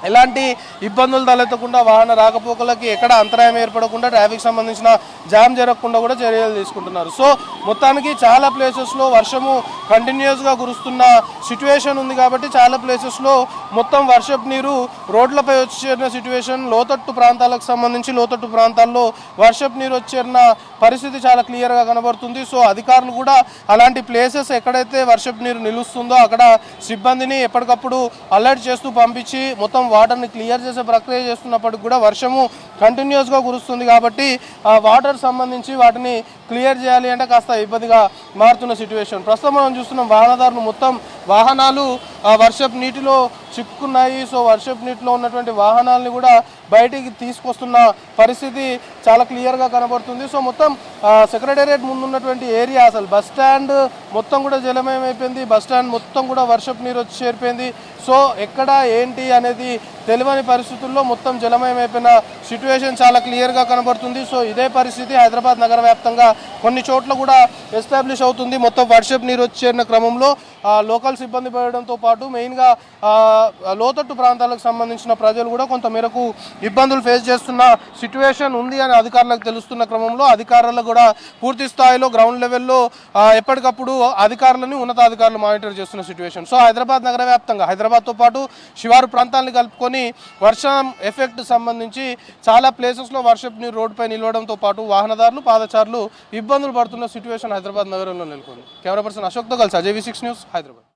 ఎలాంటి ఇబ్బందులు తలెత్తకుండా వాహన రాకపోకలకి ఎక్కడ అంతరాయం ఏర్పడకుండా ట్రాఫిక్ సంబంధించిన జామ్ జరగకుండా కూడా చర్యలు తీసుకుంటున్నారు. సో మొత్తానికి చాలా ప్లేసెస్లో వర్షము కంటిన్యూస్గా కురుస్తున్న సిచ్యువేషన్ ఉంది. కాబట్టి చాలా ప్లేసెస్లో మొత్తం వర్షపు నీరు రోడ్లపై వచ్చేరిన సిచ్యువేషన్. లోతట్టు ప్రాంతాలకు సంబంధించి లోతట్టు ప్రాంతాల్లో వర్షపు నీరు వచ్చేరిన పరిస్థితి చాలా క్లియర్గా కనబడుతుంది. సో అధికారులు కూడా అలాంటి ప్లేసెస్ ఎక్కడైతే వర్షపు నీరు నిలుస్తుందో అక్కడ సిబ్బందిని ఎప్పటికప్పుడు అలర్ట్ చేస్తూ పంపించి మొత్తం వాటర్ని క్లియర్ చేసే ప్రక్రియ చేస్తున్నప్పటికి కూడా వర్షము కంటిన్యూస్గా కురుస్తుంది. కాబట్టి ఆ వాటర్ సంబంధించి వాటిని క్లియర్ చేయాలి అంటే కాస్త ఇబ్బందిగా మారుతున్న సిచ్యువేషన్. ప్రస్తుతం మనం చూస్తున్నాం వాహనదారులు మొత్తం వాహనాలు వర్షపు నీటిలో చిక్కున్నాయి. సో వర్షపు నీటిలో ఉన్నటువంటి వాహనాలని కూడా బయటికి తీసుకొస్తున్న పరిస్థితి చాలా క్లియర్గా కనబడుతుంది. సో మొత్తం సెక్రటేరియట్ ముందు ఉన్నటువంటి ఏరియా అసలు బస్ స్టాండ్ మొత్తం కూడా జలమయం అయిపోయింది. బస్ స్టాండ్ మొత్తం కూడా వర్షపు నీరు వచ్చి చేరిపోయింది. సో ఎక్కడ ఏంటి అనేది తెలియని పరిస్థితుల్లో మొత్తం జలమయమైపోయిన సిచ్యువేషన్ చాలా క్లియర్గా కనబడుతుంది. సో ఇదే పరిస్థితి హైదరాబాద్ నగర వ్యాప్తంగా కొన్ని చోట్ల కూడా ఎస్టాబ్లిష్ అవుతుంది. మొత్తం వర్షపు నీరు వచ్చేరిన క్రమంలో లోకల్స్ ఇబ్బంది పడడంతో పాటు మెయిన్గా లోతట్టు ప్రాంతాలకు సంబంధించిన ప్రజలు కూడా కొంత మేరకు ఇబ్బందులు ఫేస్ చేస్తున్న సిచ్యువేషన్ ఉంది అని అధికారులకు తెలుస్తున్న క్రమంలో అధికారులు కూడా పూర్తి స్థాయిలో గ్రౌండ్ లెవెల్లో ఎప్పటికప్పుడు అధికారులని ఉన్నతాధికారులు మానిటర్ చేస్తున్న సిచ్యువేషన్. సో హైదరాబాద్ నగర వ్యాప్తంగా హైదరాబాద్తో పాటు శివారు ప్రాంతాలను కలుపుకొని వర్షం ఎఫెక్ట్ సంబంధించి చాలా ప్లేసెస్లో వర్షపు నీరు రోడ్డుపై నిలవడంతో పాటు వాహనదారులు పాదచారులు ఇబ్బందులు పడుతున్న సిచ్యువేషన్ హైదరాబాద్ నగరంలో నెలకొంది. కెమెరా పర్సన్ అశోక్తో కలిసి అజయ్ V6 న్యూస్ హైదరాబాద్.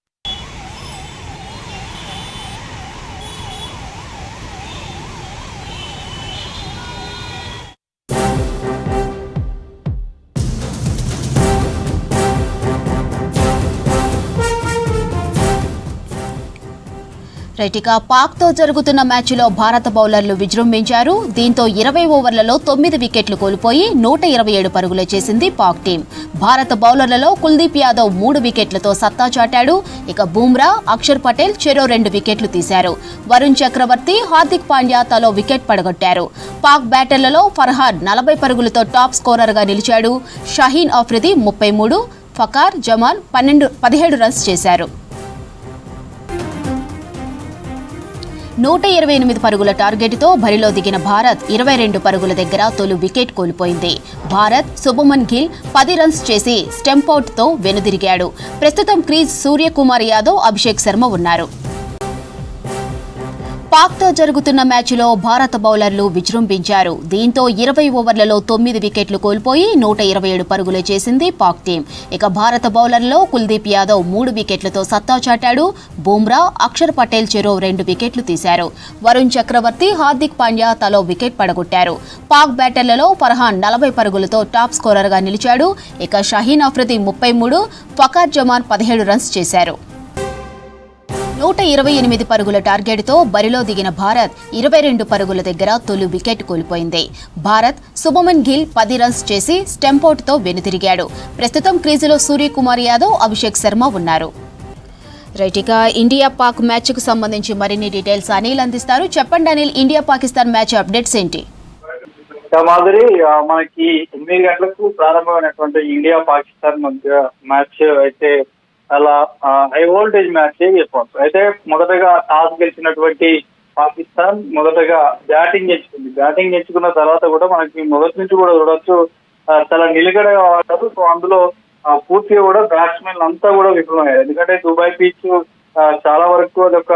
రైటిక పాక్తో జరుగుతున్న మ్యాచ్లో భారత బౌలర్లు విజృంభించారు. దీంతో 20 ఓవర్లలో 9 వికెట్లు కోల్పోయి 127 పరుగులు చేసింది పాక్ టీం. భారత బౌలర్లలో కుల్దీప్ యాదవ్ 3 వికెట్లతో సత్తా చాటాడు. ఇక బూమ్రా, అక్షర్ పటేల్ చెరో 2 వికెట్లు తీశారు. వరుణ్ చక్రవర్తి, హార్దిక్ పాండ్యా తలో వికెట్ పడగొట్టారు. పాక్ బ్యాటర్లలో ఫర్హాద్ 40 పరుగులతో టాప్ స్కోరర్గా నిలిచాడు. షహీన్ అఫ్రిది 33, ఫకార్ జమాన్ 17 రన్స్ చేశారు. 128 పరుగుల టార్గెట్తో బరిలో దిగిన భారత్ 22 పరుగుల దగ్గర తొలి వికెట్ కోల్పోయింది. భారత్ శుభమన్ గిల్ 10 రన్స్ చేసి స్టెంపౌట్తో వెనుదిరిగాడు. ప్రస్తుతం క్రీజ్ సూర్యకుమార్ యాదవ్, అభిషేక్ శర్మ ఉన్నారు. పాక్తో జరుగుతున్న మ్యాచ్లో భారత బౌలర్లు విజృంభించారు. దీంతో 20 ఓవర్లలో 9 వికెట్లు కోల్పోయి 127 పరుగులు చేసింది పాక్ టీం. ఇక భారత బౌలర్లలో కుల్దీప్ యాదవ్ 3 వికెట్లతో సత్తా చాటాడు. బూమ్రా, అక్షర్ పటేల్ చెరో 2 వికెట్లు తీశారు. వరుణ్ చక్రవర్తి, హార్దిక్ పాండ్యా తలో వికెట్ పడగొట్టారు. పాక్ బ్యాటర్లలో ఫర్హాన్ 40 పరుగులతో టాప్ స్కోరర్గా నిలిచాడు. ఇక షహీన్ అఫ్రిది 33, ఫకార్ జమాన్ 17 రన్స్ చేశారు. 128 పరుగుల టార్గెట్తో బరిలో దిగిన భారత్ 22 పరుగుల దగ్గర తొలి వికెట్ కోల్పోయింది. భారత్ శుభమన్ గిల్ 10 రన్స్ చేసి స్టెంపౌట్తో వెనుతిరిగాడు. ప్రస్తుతం క్రీజులో సూర్యకుమార్ యాదవ్, అభిషేక్ శర్మ ఉన్నారు. రైట్, ఇండియా పాక్ మ్యాచ్కు సంబంధించి మరిన్ని డీటెయిల్స్ అనిల్ అందిస్తారు. చెప్పండి Anil, India Pakistan match updates ఏంటి? మాదిరి మనకి 8 గంటలకు ప్రారంభమైనటువంటి ఇండియా పాకిస్తాన్ మధ్య మ్యాచ్ అయితే అలా హై వోల్టేజ్ మ్యాచ్ చెప్పవచ్చు. అయితే మొదటగా టాస్ గెలిచినటువంటి పాకిస్తాన్ మొదటగా బ్యాటింగ్ ఎంచుకుంది. బ్యాటింగ్ ఎంచుకున్న తర్వాత కూడా మనకి మొదటి నుంచి కూడా చూడొచ్చు చాలా నిలకడగా ఆడారు. సో అందులో పూర్తిగా కూడా బ్యాట్స్మెన్ అంతా కూడా విఫలమయ్యారు. ఎందుకంటే దుబాయ్ పిచ్ చాలా వరకు అదొక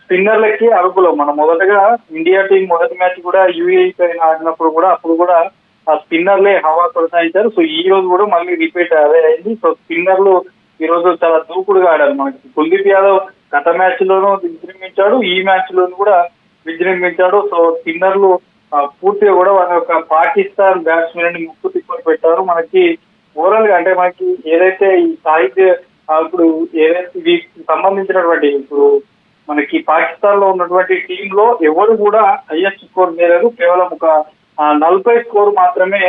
స్పిన్నర్లకి అనుకూలం. మనం మొదటగా ఇండియా టీం మొదటి మ్యాచ్ కూడా యూఏఈ పైన ఆడినప్పుడు కూడా అప్పుడు కూడా ఆ స్పిన్నర్లే హవా కొనసాగించారు. సో ఈ రోజు కూడా మళ్ళీ రిపీట్ అదే అయింది. సో స్పిన్నర్లు ఈ రోజు చాలా దూకుడుగా ఆడారు. మనకి కుల్దీప్ యాదవ్ గత మ్యాచ్ లోనూ విజృంభించాడు, ఈ మ్యాచ్ లోనూ కూడా విజృంభించాడు. సో స్పిన్నర్లు పూర్తిగా కూడా వాళ్ళ యొక్క పాకిస్తాన్ బ్యాట్స్మెన్ ని ముక్కు తిప్పలు పెట్టారు. మనకి ఓవరాల్ గా అంటే మనకి ఏదైతే ఈ సాహిత్య ఇప్పుడు ఏదైతే వీటికి సంబంధించినటువంటి ఇప్పుడు మనకి పాకిస్తాన్ లో ఉన్నటువంటి టీమ్ లో ఎవరు కూడా హైయెస్ట్ స్కోర్ చేయలేదు. కేవలం ఒక 40 స్కోర్ మాత్రమే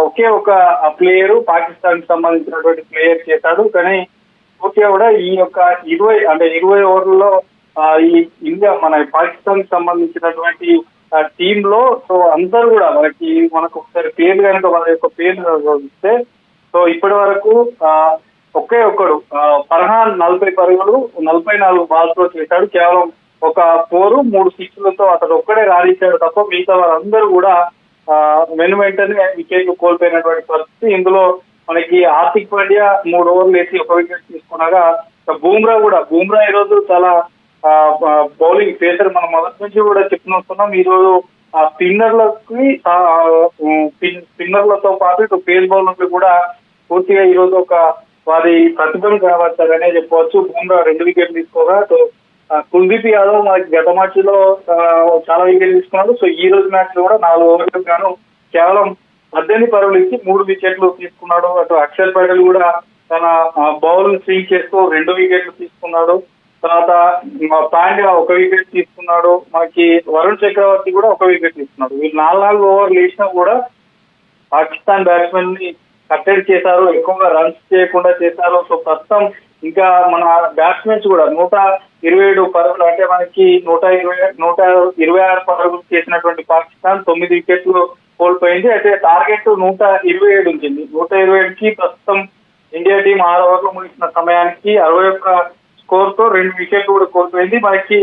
ఒకే ఒక ప్లేయర్ పాకిస్తాన్ కి సంబంధించినటువంటి ప్లేయర్ చేశాడు. కానీ పూర్తిగా కూడా ఈ యొక్క 20 ఓవర్లలో ఈ ఇండియా మన పాకిస్తాన్ కి సంబంధించినటువంటి టీమ్ లో సో అందరూ కూడా మనకు ఒకసారి పేర్లు కనుక మన యొక్క పేర్లు చూస్తే సో ఇప్పటి వరకు ఒకే ఒక్కడు ఫర్హాన్ 40 పరుగులు 44 బాల్స్ లో చేశాడు. కేవలం ఒక 4, 3 సిక్స్లతో అతడు ఒక్కడే రాణించాడు తప్ప మిగతా వారందరూ కూడా వెంటనే వికెట్లు కోల్పోయినటువంటి పరిస్థితి. ఇందులో మనకి హార్దిక్ పాండ్యా 3 ఓవర్లు వేసి 1 వికెట్ తీసుకున్నాగా బూమ్రా ఈ రోజు చాలా బౌలింగ్ పేసర్ మనం మొదటి నుంచి కూడా చెప్పుకొస్తున్నాం. ఈ రోజు ఆ స్పిన్నర్లతో పాటు ఇటు పేస్ బౌలర్లు కూడా పూర్తిగా ఈ రోజు ఒక వారి ప్రతిభను కనబడతారనే చెప్పవచ్చు. బూమ్రా 2 వికెట్లు తీసుకోగా కుల్దీప్ యాదవ్ మనకి గత మ్యాచ్ లో చాలా వికెట్లు తీసుకున్నాడు. సో ఈ రోజు మ్యాచ్ లో కూడా 4 ఓవర్లకు గాను కేవలం 18 పరుగులు ఇచ్చి 3 వికెట్లు తీసుకున్నాడు. అటు అక్షర్ పటేల్ కూడా తన బౌలింగ్ స్వింగ్ చేస్తూ 2 వికెట్లు తీసుకున్నాడు. తర్వాత పాండ్యా 1 వికెట్ తీసుకున్నాడు. మనకి వరుణ్ చక్రవర్తి కూడా 1 వికెట్ తీసుకున్నాడు. వీళ్ళు 4 ఓవర్లు వేసినా కూడా పాకిస్తాన్ బ్యాట్స్మెన్ ని కట్టడి చేశారు, ఎక్కువగా రన్స్ చేయకుండా చేశారు. సో ప్రస్తుతం ఇంకా మన బ్యాట్స్మెన్స్ కూడా 127 పరుగులు, అంటే మనకి 126 పరుగులు చేసినటువంటి పాకిస్తాన్ 9 వికెట్లు కోల్పోయింది. అయితే టార్గెట్ 127 ఉంచింది. 127కి ప్రస్తుతం ఇండియా టీం 6 ఓవర్లు ముగిసిన సమయానికి 61 స్కోర్ తో 2 వికెట్లు కూడా కోల్పోయింది. మనకి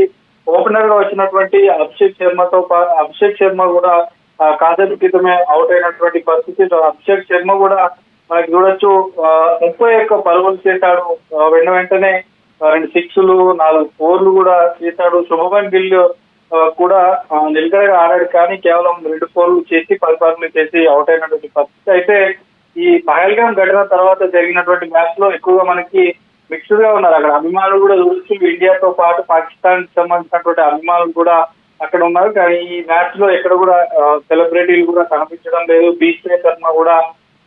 ఓపెనర్ గా వచ్చినటువంటి అభిషేక్ శర్మ కూడా కాసేపు క్రితమే అవుట్ అయినటువంటి పరిస్థితి. అభిషేక్ శర్మ కూడా మనకి చూడొచ్చు 31 పరుగులు చేశాడు. వెంటనే 2 సిక్స్లు 4 4లు కూడా చేశాడు. శుభమన్ గిల్ కూడా నిలకడగా ఆడాడు, కానీ కేవలం 2 4లు చేసి 10 పరుగులు చేసి అవుట్ అయినటువంటి పరిస్థితి. అయితే ఈ పహల్గామ్ ఘటన తర్వాత జరిగినటువంటి మ్యాచ్ లో ఎక్కువగా మనకి మిక్స్డ్ గా ఉన్నారు. అక్కడ అభిమానులు కూడా చూడొచ్చు, ఇండియాతో పాటు పాకిస్తాన్ సంబంధించినటువంటి అభిమానులు కూడా అక్కడ ఉన్నారు. కానీ ఈ మ్యాచ్ లో ఎక్కడ కూడా సెలబ్రిటీలు కూడా కనిపించడం లేదు. బీచ్ శర్మ కూడా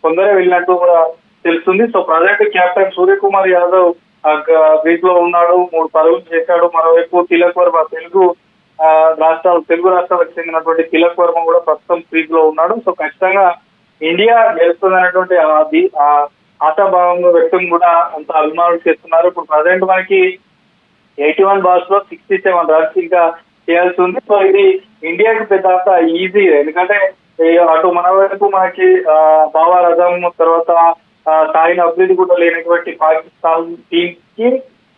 కొందరే వెళ్ళినట్టు కూడా తెలుస్తుంది. So present captain Suryakumar Yadav crease లో ఉన్నాడు, 3 పరుగులు చేశాడు. మరోవైపు తిలక్ వర్మ తెలుగు రాష్ట్రాలకు చెందినటువంటి తిలక్ వర్మ కూడా ప్రస్తుతం క్రీజ్ లో ఉన్నాడు. సో ఖచ్చితంగా ఇండియా గెలుస్తుందనేటువంటి ఆశాభావంలో వ్యక్తం కూడా అంత అభిమానులు చేస్తున్నారు. ఇప్పుడు ప్రజెంట్ మనకి 81 బాల్స్ లో 67 రన్స్ ఇంకా చేయాల్సి ఉంది. సో ఇది ఇండియాకి పెద్ద ఈజీ, ఎందుకంటే అటు మన వైపు మనకి బాబర్ అజమ్ తర్వాత సాయిన్ అఫ్రిది కూడా లేనటువంటి పాకిస్తాన్ టీమ్ కి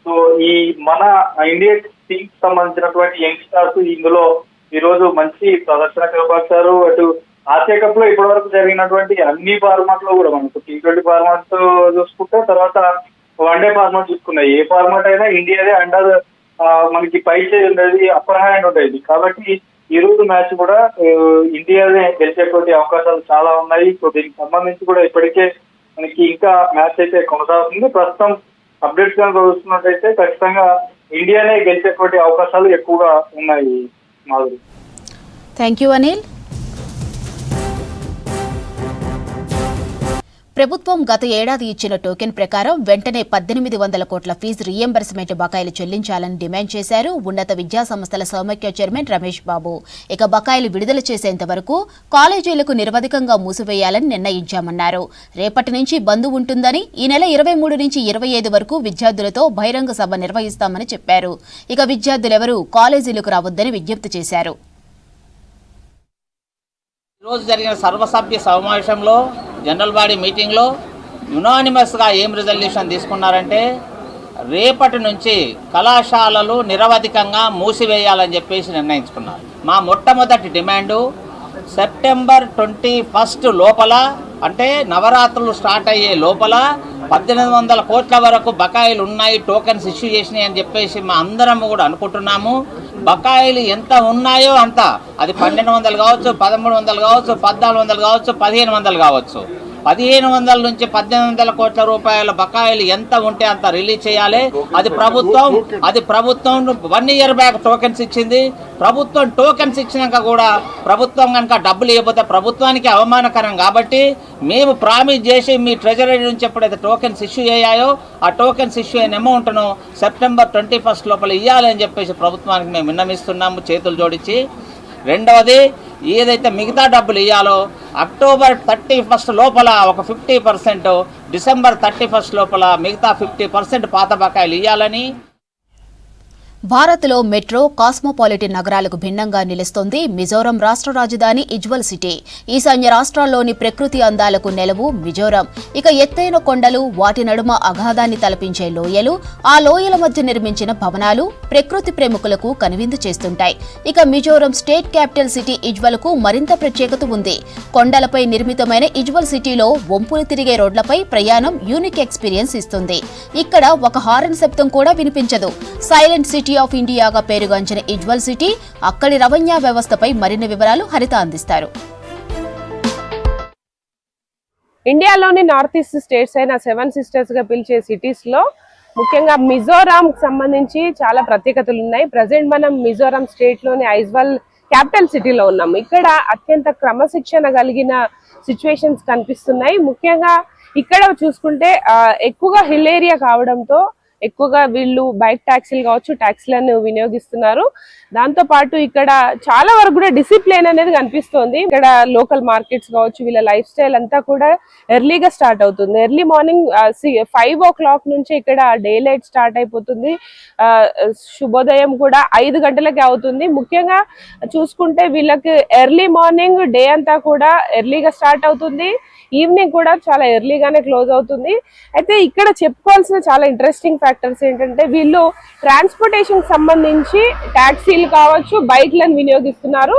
సో ఈ మన ఇండియా టీమ్ సంబంధించినటువంటి యంగ్స్టర్స్ ఇందులో ఈ రోజు మంచి ప్రదర్శన కనబరిచారు. అటు ఆసియా కప్ లో ఇప్పటి వరకు జరిగినటువంటి అన్ని ఫార్మాట్ లో కూడా మనకు T20 ఫార్మాట్ చూసుకుంటే, తర్వాత వన్డే ఫార్మాట్ చూసుకున్నాయి. ఏ ఫార్మాట్ అయినా ఇండియాదే అండర్ మనకి పై చేయి ఉండేది, అప్పర్ హ్యాండ్ ఉండేది. కాబట్టి ఈ రోజు మ్యాచ్ కూడా ఇండియానే గెలిచేటువంటి అవకాశాలు చాలా ఉన్నాయి. సో దీనికి సంబంధించి కూడా ఇప్పటికే మనకి ఇంకా మ్యాచ్ అయితే కొనసాగుతుంది. ప్రస్తుతం అప్డేట్స్ కనుక చూస్తున్నట్టయితే ఖచ్చితంగా ఇండియానే గెలిచేటువంటి అవకాశాలు ఎక్కువగా ఉన్నాయి. Madhuri, thank you Anil. ప్రభుత్వం గత ఏడాది ఇచ్చిన టోకెన్ ప్రకారం వెంటనే 1800 కోట్ల ఫీజు రీయింబర్స్మెంట్ బకాయిలు చెల్లించాలని డిమాండ్ చేశారు ఉన్నత విద్యా సంస్థల సౌమఖ్య చైర్మన్ రమేష్ బాబు. ఇక బకాయిలు విడుదల చేసేంత వరకు కాలేజీలకు నిరవధికంగా మూసివేయాలని నిర్ణయించామన్నారు. రేపటి నుంచి బంద్ ఉంటుందని, ఈ నెల 23 నుంచి 25 వరకు విద్యార్థులతో బహిరంగ సభ నిర్వహిస్తామని చెప్పారు. ఇక విద్యార్థులెవరూ కాలేజీలకు రావద్దని విజ్ఞప్తి చేశారు. ఈరోజు జరిగిన సర్వసభ్య సమావేశంలో జనరల్ బాడీ మీటింగ్లో యునానిమస్గా ఏం రిజల్యూషన్ తీసుకున్నారంటే, రేపటి నుంచి కళాశాలలు నిరవధికంగా మూసివేయాలని చెప్పేసి నిర్ణయించుకున్నారు. మా మొట్టమొదటి డిమాండు సెప్టెంబర్ 21 లోపల, అంటే నవరాత్రులు స్టార్ట్ అయ్యే లోపల 1800 కోట్ల వరకు బకాయిలు ఉన్నాయి, టోకెన్స్ ఇష్యూ చేసినాయి అని చెప్పేసి మా అందరం కూడా అనుకుంటున్నాము. బకాయిలు ఎంత ఉన్నాయో అంత, అది 1200 కావచ్చు, 1300 కావచ్చు, 1400 కావచ్చు, 1500 కావచ్చు. 1500 నుంచి 1800 కోట్ల రూపాయల బకాయిలు ఎంత ఉంటే అంత రిలీజ్ చేయాలి. అది ప్రభుత్వం 1 ఇయర్ బ్యాక్ టోకెన్స్ ఇచ్చింది. ప్రభుత్వం టోకెన్స్ ఇచ్చినాక కూడా ప్రభుత్వం కనుక డబ్బులు ఇవ్వకపోతే ప్రభుత్వానికి అవమానకరం. కాబట్టి మేము ప్రామిస్ చేసి మీ ట్రెజరీ నుంచి ఎప్పుడైతే టోకెన్స్ ఇష్యూ అయ్యాయో ఆ టోకెన్స్ ఇష్యూ అయిన అమౌంట్ను సెప్టెంబర్ 21 లోపల ఇవ్వాలి అని చెప్పేసి ప్రభుత్వానికి మేము విన్నవిస్తున్నాము చేతులు జోడించి. రెండవది, ఏదైతే మిగతా డబ్బులు ఇవ్వాలో అక్టోబర్ 31 లోపల ఒక 50%, డిసెంబర్ 31 లోపల మిగతా 50% పాత బకాయిలు ఇవ్వాలని. భారత్లో మెట్రో, కాస్మోపాలిటన్ నగరాలకు భిన్నంగా నిలుస్తోంది మిజోరం రాష్ట్ర రాజధాని ఇజ్వల్ సిటీ. ఈశాన్య రాష్ట్రాల్లోని ప్రకృతి అందాలకు నెలవు మిజోరం. ఇక ఎత్తైన కొండలు, వాటి నడుమ అగాధాన్ని తలపించే లోయలు, ఆ లోయల మధ్య నిర్మించిన భవనాలు ప్రకృతి ప్రేమికులకు కనువిందు చేస్తుంటాయి. ఇక మిజోరం స్టేట్ క్యాపిటల్ సిటీ ఇజ్వల్కు మరింత ప్రత్యేకత ఉంది. కొండలపై నిర్మితమైన ఇజ్వల్ సిటీలో వంపులు తిరిగే రోడ్లపై ప్రయాణం యూనిక్ ఎక్స్పీరియన్స్ ఇస్తుంది. ఇక్కడ ఒక హారన్ శబ్దం కూడా వినిపించదు. సైలెంట్ సిటీ ఆఫ్ ఇండియాగా పేరుగాంచిన ఇజ్వల్ సిటీ, అక్కడి రవాణా వ్యవస్థపై మరిన్ని వివరాలు హరిత అందిస్తారు. ఇండియాలోని నార్త్ ఈస్ట్ స్టేట్స్ అయిన 7 సిస్టర్స్ గా పిలిచే సిటీస్ లో ముఖ్యంగా మిజోరాం సంబంధించి చాలా ప్రత్యేకతలు ఉన్నాయి. ప్రజెంట్ మనం మిజోరాం స్టేట్ లోని ఐజ్వాల్ క్యాపిటల్ సిటీలో ఉన్నాం. ఇక్కడ అత్యంత క్రమశిక్షణ కలిగిన సిచ్యువేషన్స్ కనిపిస్తున్నాయి. ముఖ్యంగా ఇక్కడ చూసుకుంటే ఎక్కువగా హిల్ ఏరియా కావడంతో ఎక్కువగా వీళ్ళు బైక్ ట్యాక్సీలు కావచ్చు ట్యాక్సీలను వినియోగిస్తున్నారు. దాంతో పాటు ఇక్కడ చాలా వరకు కూడా డిసిప్లిన్ అనేది కనిపిస్తోంది. ఇక్కడ లోకల్ మార్కెట్స్ కావచ్చు, వీళ్ళ లైఫ్ స్టైల్ అంతా కూడా ఎర్లీగా స్టార్ట్ అవుతుంది. ఎర్లీ మార్నింగ్ 5 o'clock నుంచి ఇక్కడ డే లైట్ స్టార్ట్ అయిపోతుంది. శుభోదయం కూడా 5 గంటలకి అవుతుంది. ముఖ్యంగా చూసుకుంటే వీళ్ళకి ఎర్లీ మార్నింగ్ డే అంతా కూడా ఎర్లీగా స్టార్ట్ అవుతుంది. ఈవినింగ్ కూడా చాలా ఎర్లీగానే క్లోజ్ అవుతుంది. అయితే ఇక్కడ చెప్పుకోవాల్సిన చాలా ఇంట్రెస్టింగ్ ఫ్యాక్టర్స్ ఏంటంటే వీళ్ళు ట్రాన్స్పోర్టేషన్ సంబంధించి ట్యాక్సీలు కావచ్చు, బైక్లను వినియోగిస్తున్నారు.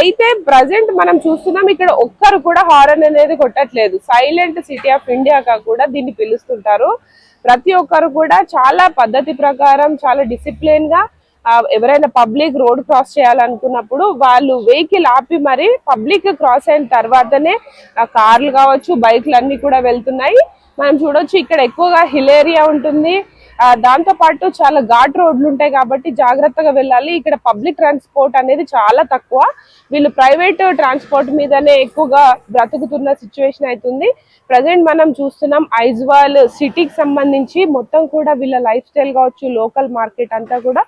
అయితే ప్రజెంట్ మనం చూస్తున్నాం ఇక్కడ ఒక్కరు కూడా హారన్ అనేది కొట్టట్లేదు. సైలెంట్ సిటీ ఆఫ్ ఇండియాగా కూడా దీన్ని పిలుస్తుంటారు. ప్రతి ఒక్కరు కూడా చాలా పద్ధతి ప్రకారం చాలా డిసిప్లిన్ గా ఎవరైనా పబ్లిక్ రోడ్ క్రాస్ చేయాలనుకున్నప్పుడు వాళ్ళు వెహికల్ ఆపి మరి పబ్లిక్ క్రాస్ అయిన తర్వాతనే కార్లు కావచ్చు, బైక్లు అన్ని కూడా వెళ్తున్నాయి. మనం చూడొచ్చు ఇక్కడ ఎక్కువగా హిల్ ఏరియా ఉంటుంది. దాంతో పాటు చాలా ఘాట్ రోడ్లు ఉంటాయి కాబట్టి జాగ్రత్తగా వెళ్ళాలి. ఇక్కడ పబ్లిక్ ట్రాన్స్పోర్ట్ అనేది చాలా తక్కువ. వీళ్ళు ప్రైవేట్ ట్రాన్స్పోర్ట్ మీదనే ఎక్కువగా బ్రతుకుతున్న సిచ్యువేషన్ అవుతుంది. ప్రజెంట్ మనం చూస్తున్నాం ఐజ్వాల్ సిటీకి సంబంధించి మొత్తం కూడా వీళ్ళ లైఫ్ స్టైల్ కావచ్చు, లోకల్ మార్కెట్ అంతా కూడా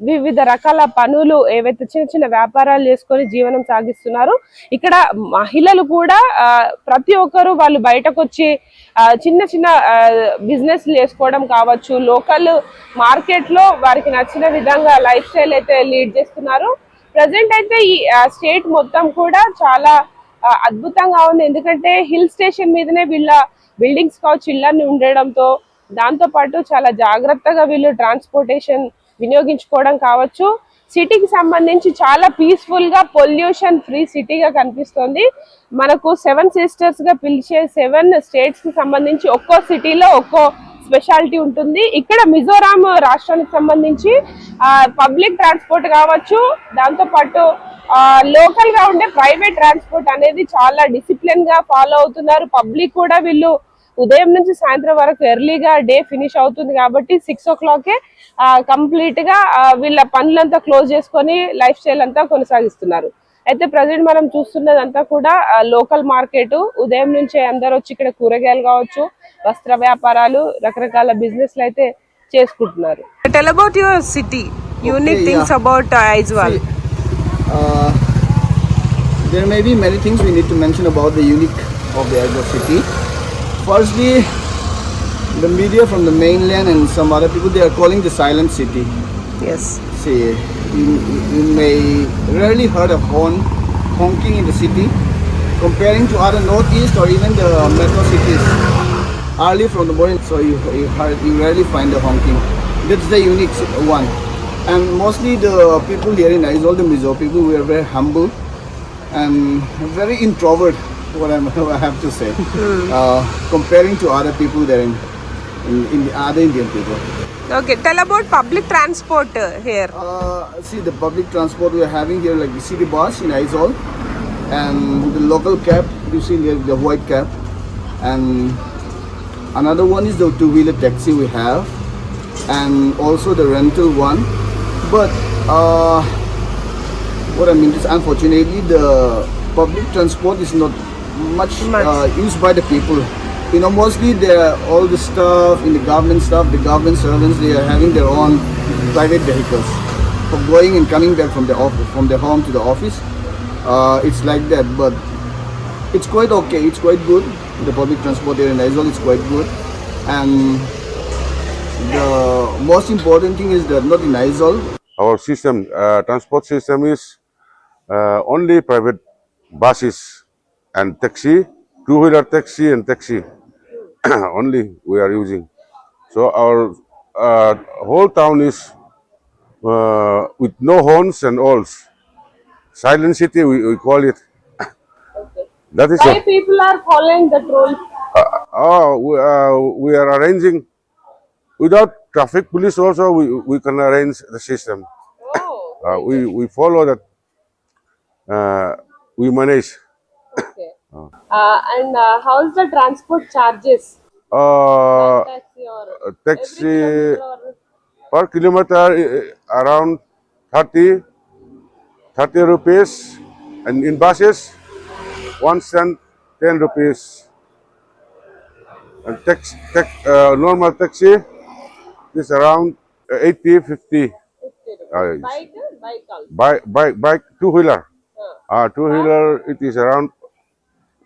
వివిధ రకాల పనులు ఏవైతే చిన్న చిన్న వ్యాపారాలు చేసుకొని జీవనం సాగిస్తున్నారు. ఇక్కడ మహిళలు కూడా ప్రతి ఒక్కరు వాళ్ళు బయటకు వచ్చి చిన్న చిన్న బిజినెస్ చేసుకోవడం కావచ్చు, లోకల్ మార్కెట్ లో వారికి నచ్చిన విధంగా లైఫ్ స్టైల్ అయితే లీడ్ చేస్తున్నారు. ప్రజెంట్ అయితే ఈ స్టేట్ మొత్తం కూడా చాలా అద్భుతంగా ఉంది. ఎందుకంటే హిల్ స్టేషన్ మీదనే వీళ్ళ బిల్డింగ్స్ కావచ్చు ఇళ్ళని ఉండడంతో, దాంతో పాటు చాలా జాగ్రత్తగా వీళ్ళు ట్రాన్స్పోర్టేషన్ వినియోగించుకోవడం కావచ్చు. సిటీకి సంబంధించి చాలా పీస్ఫుల్ గా పొల్యూషన్ ఫ్రీ సిటీగా కనిపిస్తుంది. మనకు 7 sisters గా పిలిచే 7 states కి సంబంధించి ఒక్కో సిటీలో ఒక్కో స్పెషాలిటీ ఉంటుంది. ఇక్కడ మిజోరాం రాష్ట్రానికి సంబంధించి పబ్లిక్ ట్రాన్స్పోర్ట్ కావచ్చు, దాంతో పాటు లోకల్ గా ఉండే ప్రైవేట్ ట్రాన్స్పోర్ట్ అనేది చాలా డిసిప్లిన్ గా ఫాలో అవుతున్నారు. పబ్లిక్ కూడా వీళ్ళు ఉదయం నుంచి సాయంత్రం వరకు ఎర్లీగా డే ఫినిష్ అవుతుంది కాబట్టి 6 o'clock కంప్లీట్ గా వీళ్ళ పనులంతా క్లోజ్ చేసుకొని లైఫ్ స్టైల్ అంతా కొనసాగిస్తున్నారు. అయితే ప్రజెంట్ మనం చూస్తున్నదంతా కూడా లోకల్ మార్కెట్. ఉదయం నుంచే అందరు వచ్చి ఇక్కడ కూరగాయలు కావచ్చు, వస్త్ర వ్యాపారాలు, రకరకాల బిజినెస్లు అయితే చేసుకుంటున్నారు. Tell about your city, unique things about Aizawl. There may be many things we need to mention about the unique of the Aizawl city. Firstly, the media from the mainland and some other people, they are calling the silent city. Yes. See, you may rarely heard of honking in the city comparing to other northeast or even the metro cities. Early from the morning, so you rarely find the honking. That's the unique one. And mostly the people here in Aizawl, the Mizo people, we are very humble and very introvert. What I have to say, comparing to other people there in the other Indian people. Okay, tell about public transport here. See, the public transport we are having here, like the city bus in Aizawl, and the local cab. You see the white cab, and another one is the two-wheeler taxi we have, and also the rental one. But what I mean is, unfortunately, the public transport is not much used by the people. You know, mostly all the stuff in the government servants, they are having their own private vehicles for going and coming back from their home to the office. It's like that, but it's quite okay. It's quite good. The public transport here in Aizawl is quite good, and the most important thing is that not in Aizawl. Our system, transport system is only private buses and taxi, two-wheeler taxi and taxi only we are using. So our whole town is with no horns and alls. Silent city we call it. Okay. That is Why people are following that rule? we are arranging without traffic police also we can arrange the system. We follow that. We manage. Okay. And how's the transport charges? Taxi or Taxi every kilometer or per kilometer around 30 rupees, and in buses 1 cent 10 rupees, and normal taxi This around 80, 50. Bike, two-wheeler. Two-wheeler, it is around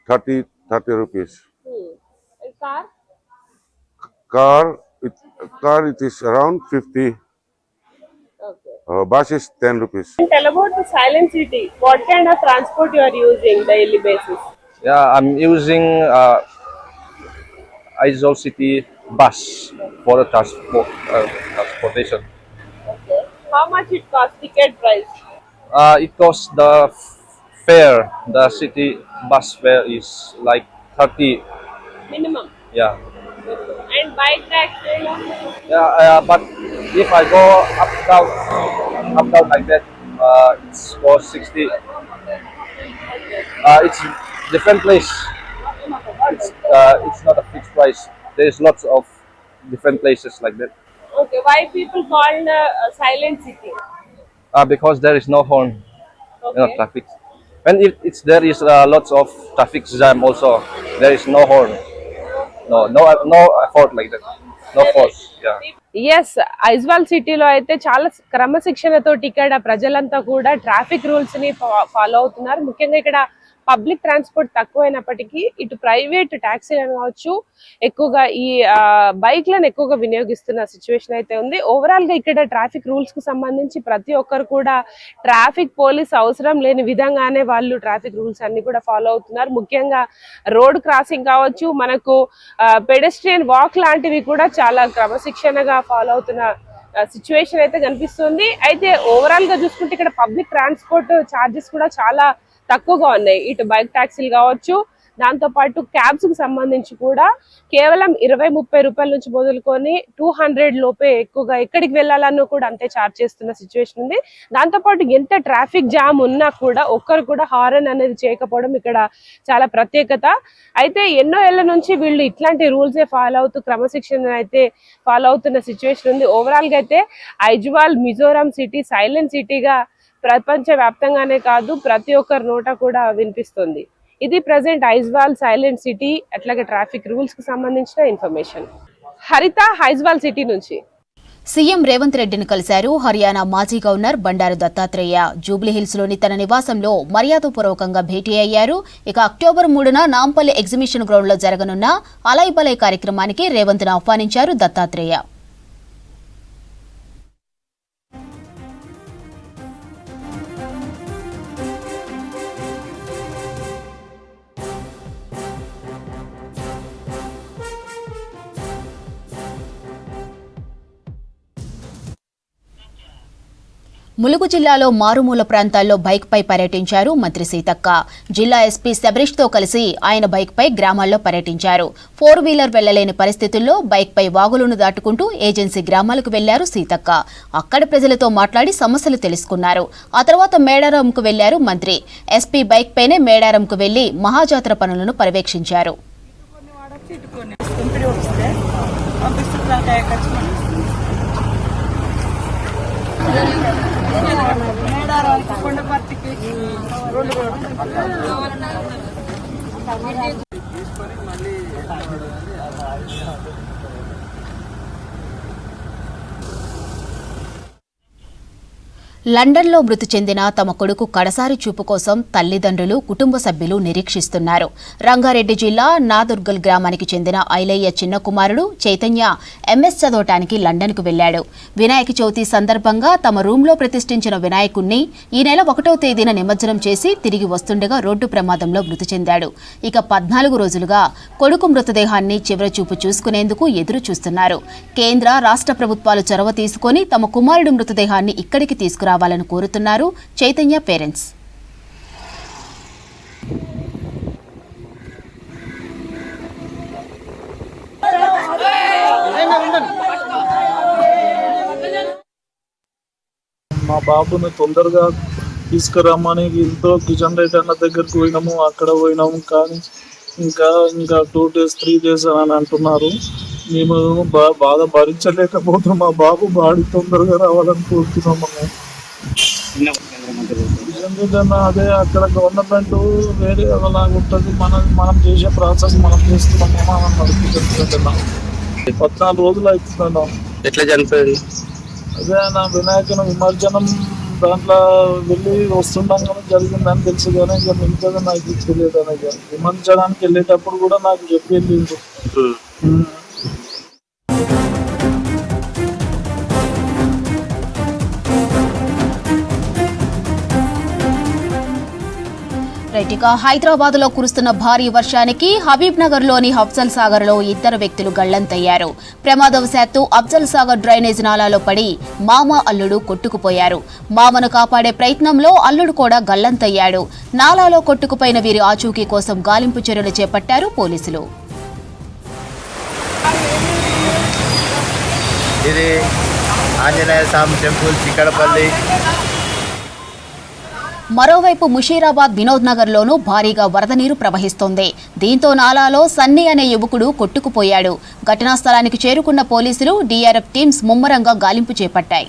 30 rupees. Car, it is around 50. Bus is 10 rupees. Tell about the Silent City. What kind of transport you are using daily basis? Yeah, I'm using Aizawl City bus for the transportation. Okay. How much it costs? Ticket price? It costs the fare. The city bus fare is like 30. Minimum. Yeah. And bike taxi? Yeah, but if I go up down like that, it's for 60. It's different place. It's not a fixed price. There is lots of different places like that. Okay. Why people call Silent City? Because there is no horn, no traffic. When there is lots of traffic jam also. There is no horn. No effort like that. No force. Yeah. Yes Aizawl సిటీలో అయితే చాలా క్రమశిక్షణతోటి ఇక్కడ ప్రజలంతా కూడా ట్రాఫిక్ రూల్స్ ని ఫాలో అవుతున్నారు. ముఖ్యంగా ఇక్కడ పబ్లిక్ ట్రాన్స్పోర్ట్ తక్కువైనప్పటికీ ఇటు ప్రైవేట్ ట్యాక్సీలను కావచ్చు ఎక్కువగా ఈ బైక్లను ఎక్కువగా వినియోగిస్తున్న సిచ్యువేషన్ అయితే ఉంది. ఓవరాల్ గా ఇక్కడ ట్రాఫిక్ రూల్స్ కు సంబంధించి ప్రతి ఒక్కరు కూడా ట్రాఫిక్ పోలీస్ అవసరం లేని విధంగానే వాళ్ళు ట్రాఫిక్ రూల్స్ అన్ని కూడా ఫాలో అవుతున్నారు. ముఖ్యంగా రోడ్ క్రాసింగ్ కావచ్చు, మనకు పెడెస్ట్రియన్ వాక్ లాంటివి కూడా చాలా క్రమశిక్షణగా ఫాలో అవుతున్న సిచ్యువేషన్ అయితే కనిపిస్తుంది. అయితే ఓవరాల్ గా చూసుకుంటే ఇక్కడ పబ్లిక్ ట్రాన్స్పోర్ట్ ఛార్జెస్ కూడా చాలా తక్కువగా ఉన్నాయి. ఇటు బైక్ ట్యాక్సీలు కావచ్చు, దాంతో పాటు క్యాబ్స్ కు సంబంధించి కూడా కేవలం 20-30 రూపాయల నుంచి మొదలుకొని 200 లోపే ఎక్కువగా ఎక్కడికి వెళ్ళాలన్నా కూడా అంతే ఛార్జ్ చేస్తున్న సిచ్యువేషన్ ఉంది. దాంతో పాటు ఎంత ట్రాఫిక్ జామ్ ఉన్నా కూడా ఒక్కరు కూడా హారన్ అనేది చేయకపోవడం ఇక్కడ చాలా ప్రత్యేకత. అయితే ఎన్నో ఏళ్ల నుంచి వీళ్ళు ఇట్లాంటి రూల్స్ ఫాలో అవుతూ క్రమశిక్షణ అయితే ఫాలో అవుతున్న సిచ్యువేషన్ ఉంది. ఓవరాల్ గా అయితే ఐజ్వాల్ మిజోరాం సిటీ సైలెంట్ సిటీగా ప్రపంచ వ్యాప్తంగానే కాదు ప్రతి ఒక్కరి నోట కూడా వినిపిస్తుంది. ఇది ప్రెసెంట్ ఐజ్వాల్ సైలెంట్ సిటీ అట్లాగే ట్రాఫిక్ రూల్స్ కు సంబంధించిన ఇన్ఫర్మేషన్. హరిత, ఐజ్వాల్ సిటీ నుంచి. సీఎం రేవంత్ రెడ్డిని కలిశారు హర్యానా మాజీ గవర్నర్ బండారు దత్తాత్రేయ. జూబ్లీహిల్స్ లోని తన నివాసంలో మర్యాదపూర్వకంగా భేటీ అయ్యారు. ఇక అక్టోబర్ 3న నాంపల్లి ఎగ్జిబిషన్ గ్రౌండ్ లో జరగనున్న అలై బలై కార్యక్రమానికి రేవంత్ ను ఆహ్వానించారు దత్తాత్రేయ. ములుగు జిల్లాలో మారుమూల ప్రాంతాల్లో బైక్ పై పర్యటించారు మంత్రి సీతక్క. జిల్లా ఎస్పీ శబరీష్ తో కలిసి ఆయన బైక్ పై గ్రామాల్లో పర్యటించారు. 4 వీలర్ వెళ్లలేని పరిస్థితుల్లో బైక్ పై వాగులను దాటుకుంటూ ఏజెన్సీ గ్రామాలకు వెళ్లారు సీతక్క. అక్కడి ప్రజలతో మాట్లాడి సమస్యలు తెలుసుకున్నారు. ఆ తర్వాత మేడారంకు వెళ్లారు మంత్రి. ఎస్పీ బైక్ పైనే మేడారంకు వెళ్లి మహాజాతర పనులను పర్యవేక్షించారు. లండన్లో మృతి చెందిన తమ కొడుకు కడసారి చూపు కోసం తల్లిదండ్రులు, కుటుంబ సభ్యులు నిరీక్షిస్తున్నారు. రంగారెడ్డి జిల్లా నాదుర్గల్ గ్రామానికి చెందిన ఐలయ్య చిన్న కుమారుడు చైతన్య ఎంఎస్ చదవటానికి లండన్కు వెళ్లాడు. వినాయక చవితి సందర్భంగా తమ రూంలో ప్రతిష్ఠించిన వినాయకుణ్ణి ఈ నెల 1వ తేదీన నిమజ్జనం చేసి తిరిగి వస్తుండగా రోడ్డు ప్రమాదంలో మృతి చెందాడు. ఇక 14 రోజులుగా కొడుకు మృతదేహాన్ని చివరచూపు చూసుకునేందుకు ఎదురు చూస్తున్నారు. కేంద్ర, రాష్ట్ర ప్రభుత్వాలు చొరవ తీసుకుని తమ కుమారుడు మృతదేహాన్ని ఇక్కడికి తీసుకురావాలని కోరుతున్నారు చైతన్య పేరెంట్స్. మా బాబుని తొందరగా తీసుకురమ్మని ఎంతో కిషన్ రెడ్డి అన్న దగ్గరకు పోయినాము, అక్కడ పోయినాము. కానీ ఇంకా 2 days 3 days అని అంటున్నారు. మేము బాధ భరించలేకపోతున్నాం. మా బాబు బాడీ తొందరగా రావాలని కోరుతున్నాము. కిషన్ రెడ్డి అన్న అదే అక్కడ గవర్నమెంట్ వేరే అలాగా ఉంటుంది, మనం చేసే ప్రాసెస్ మనం చేస్తున్నాము అని అన్నాడు కిషన్ రెడ్డి అన్న. 14 రోజులు అవుతున్నాను. ఎట్లా చనిపోయింది? అదే నా వినాయకుని విమర్శనం దాంట్లో వెళ్ళి వస్తుండగానే జరిగిందని తెలుసు కానీ ఇక మిగతాది నాకు తెలియదు అనేది. విమర్శనానికి వెళ్ళేటప్పుడు కూడా నాకు చెప్పి వెళ్ళిండు. ఇక హైదరాబాద్ లో కురుస్తున్న భారీ వర్షానికి హబీబ్ నగర్ లోని అఫ్జల్ సాగర్ లో ఇద్దరు వ్యక్తులు గల్లంతయ్యారు. ప్రమాదవశాత్తు అఫ్జల్ సాగర్ డ్రైనేజ్ నాలాలో పడి మామ అల్లుడు కొట్టుకుపోయారు. మామను కాపాడే ప్రయత్నంలో అల్లుడు కూడా గల్లంతయ్యాడు. నాలాలో కొట్టుకుపోయిన వీరి ఆచూకీ కోసం గాలింపు చర్యలు చేపట్టారు పోలీసులు. ఇది ఆంజనేయ స్వామి టెంపుల్ చిక్కడపల్లి. మరోవైపు ముషీరాబాద్ వినోద్ నగర్ లోనూ భారీగా వరద నీరు ప్రవహిస్తోంది. దీంతో నాలాలో సన్నీ అనే యువకుడు కొట్టుకుపోయాడు. ఘటనా స్థలానికి చేరుకున్న పోలీసులు, డీఆర్ఎఫ్ టీమ్స్ ముమ్మరంగా గాలింపు చేపట్టాయి.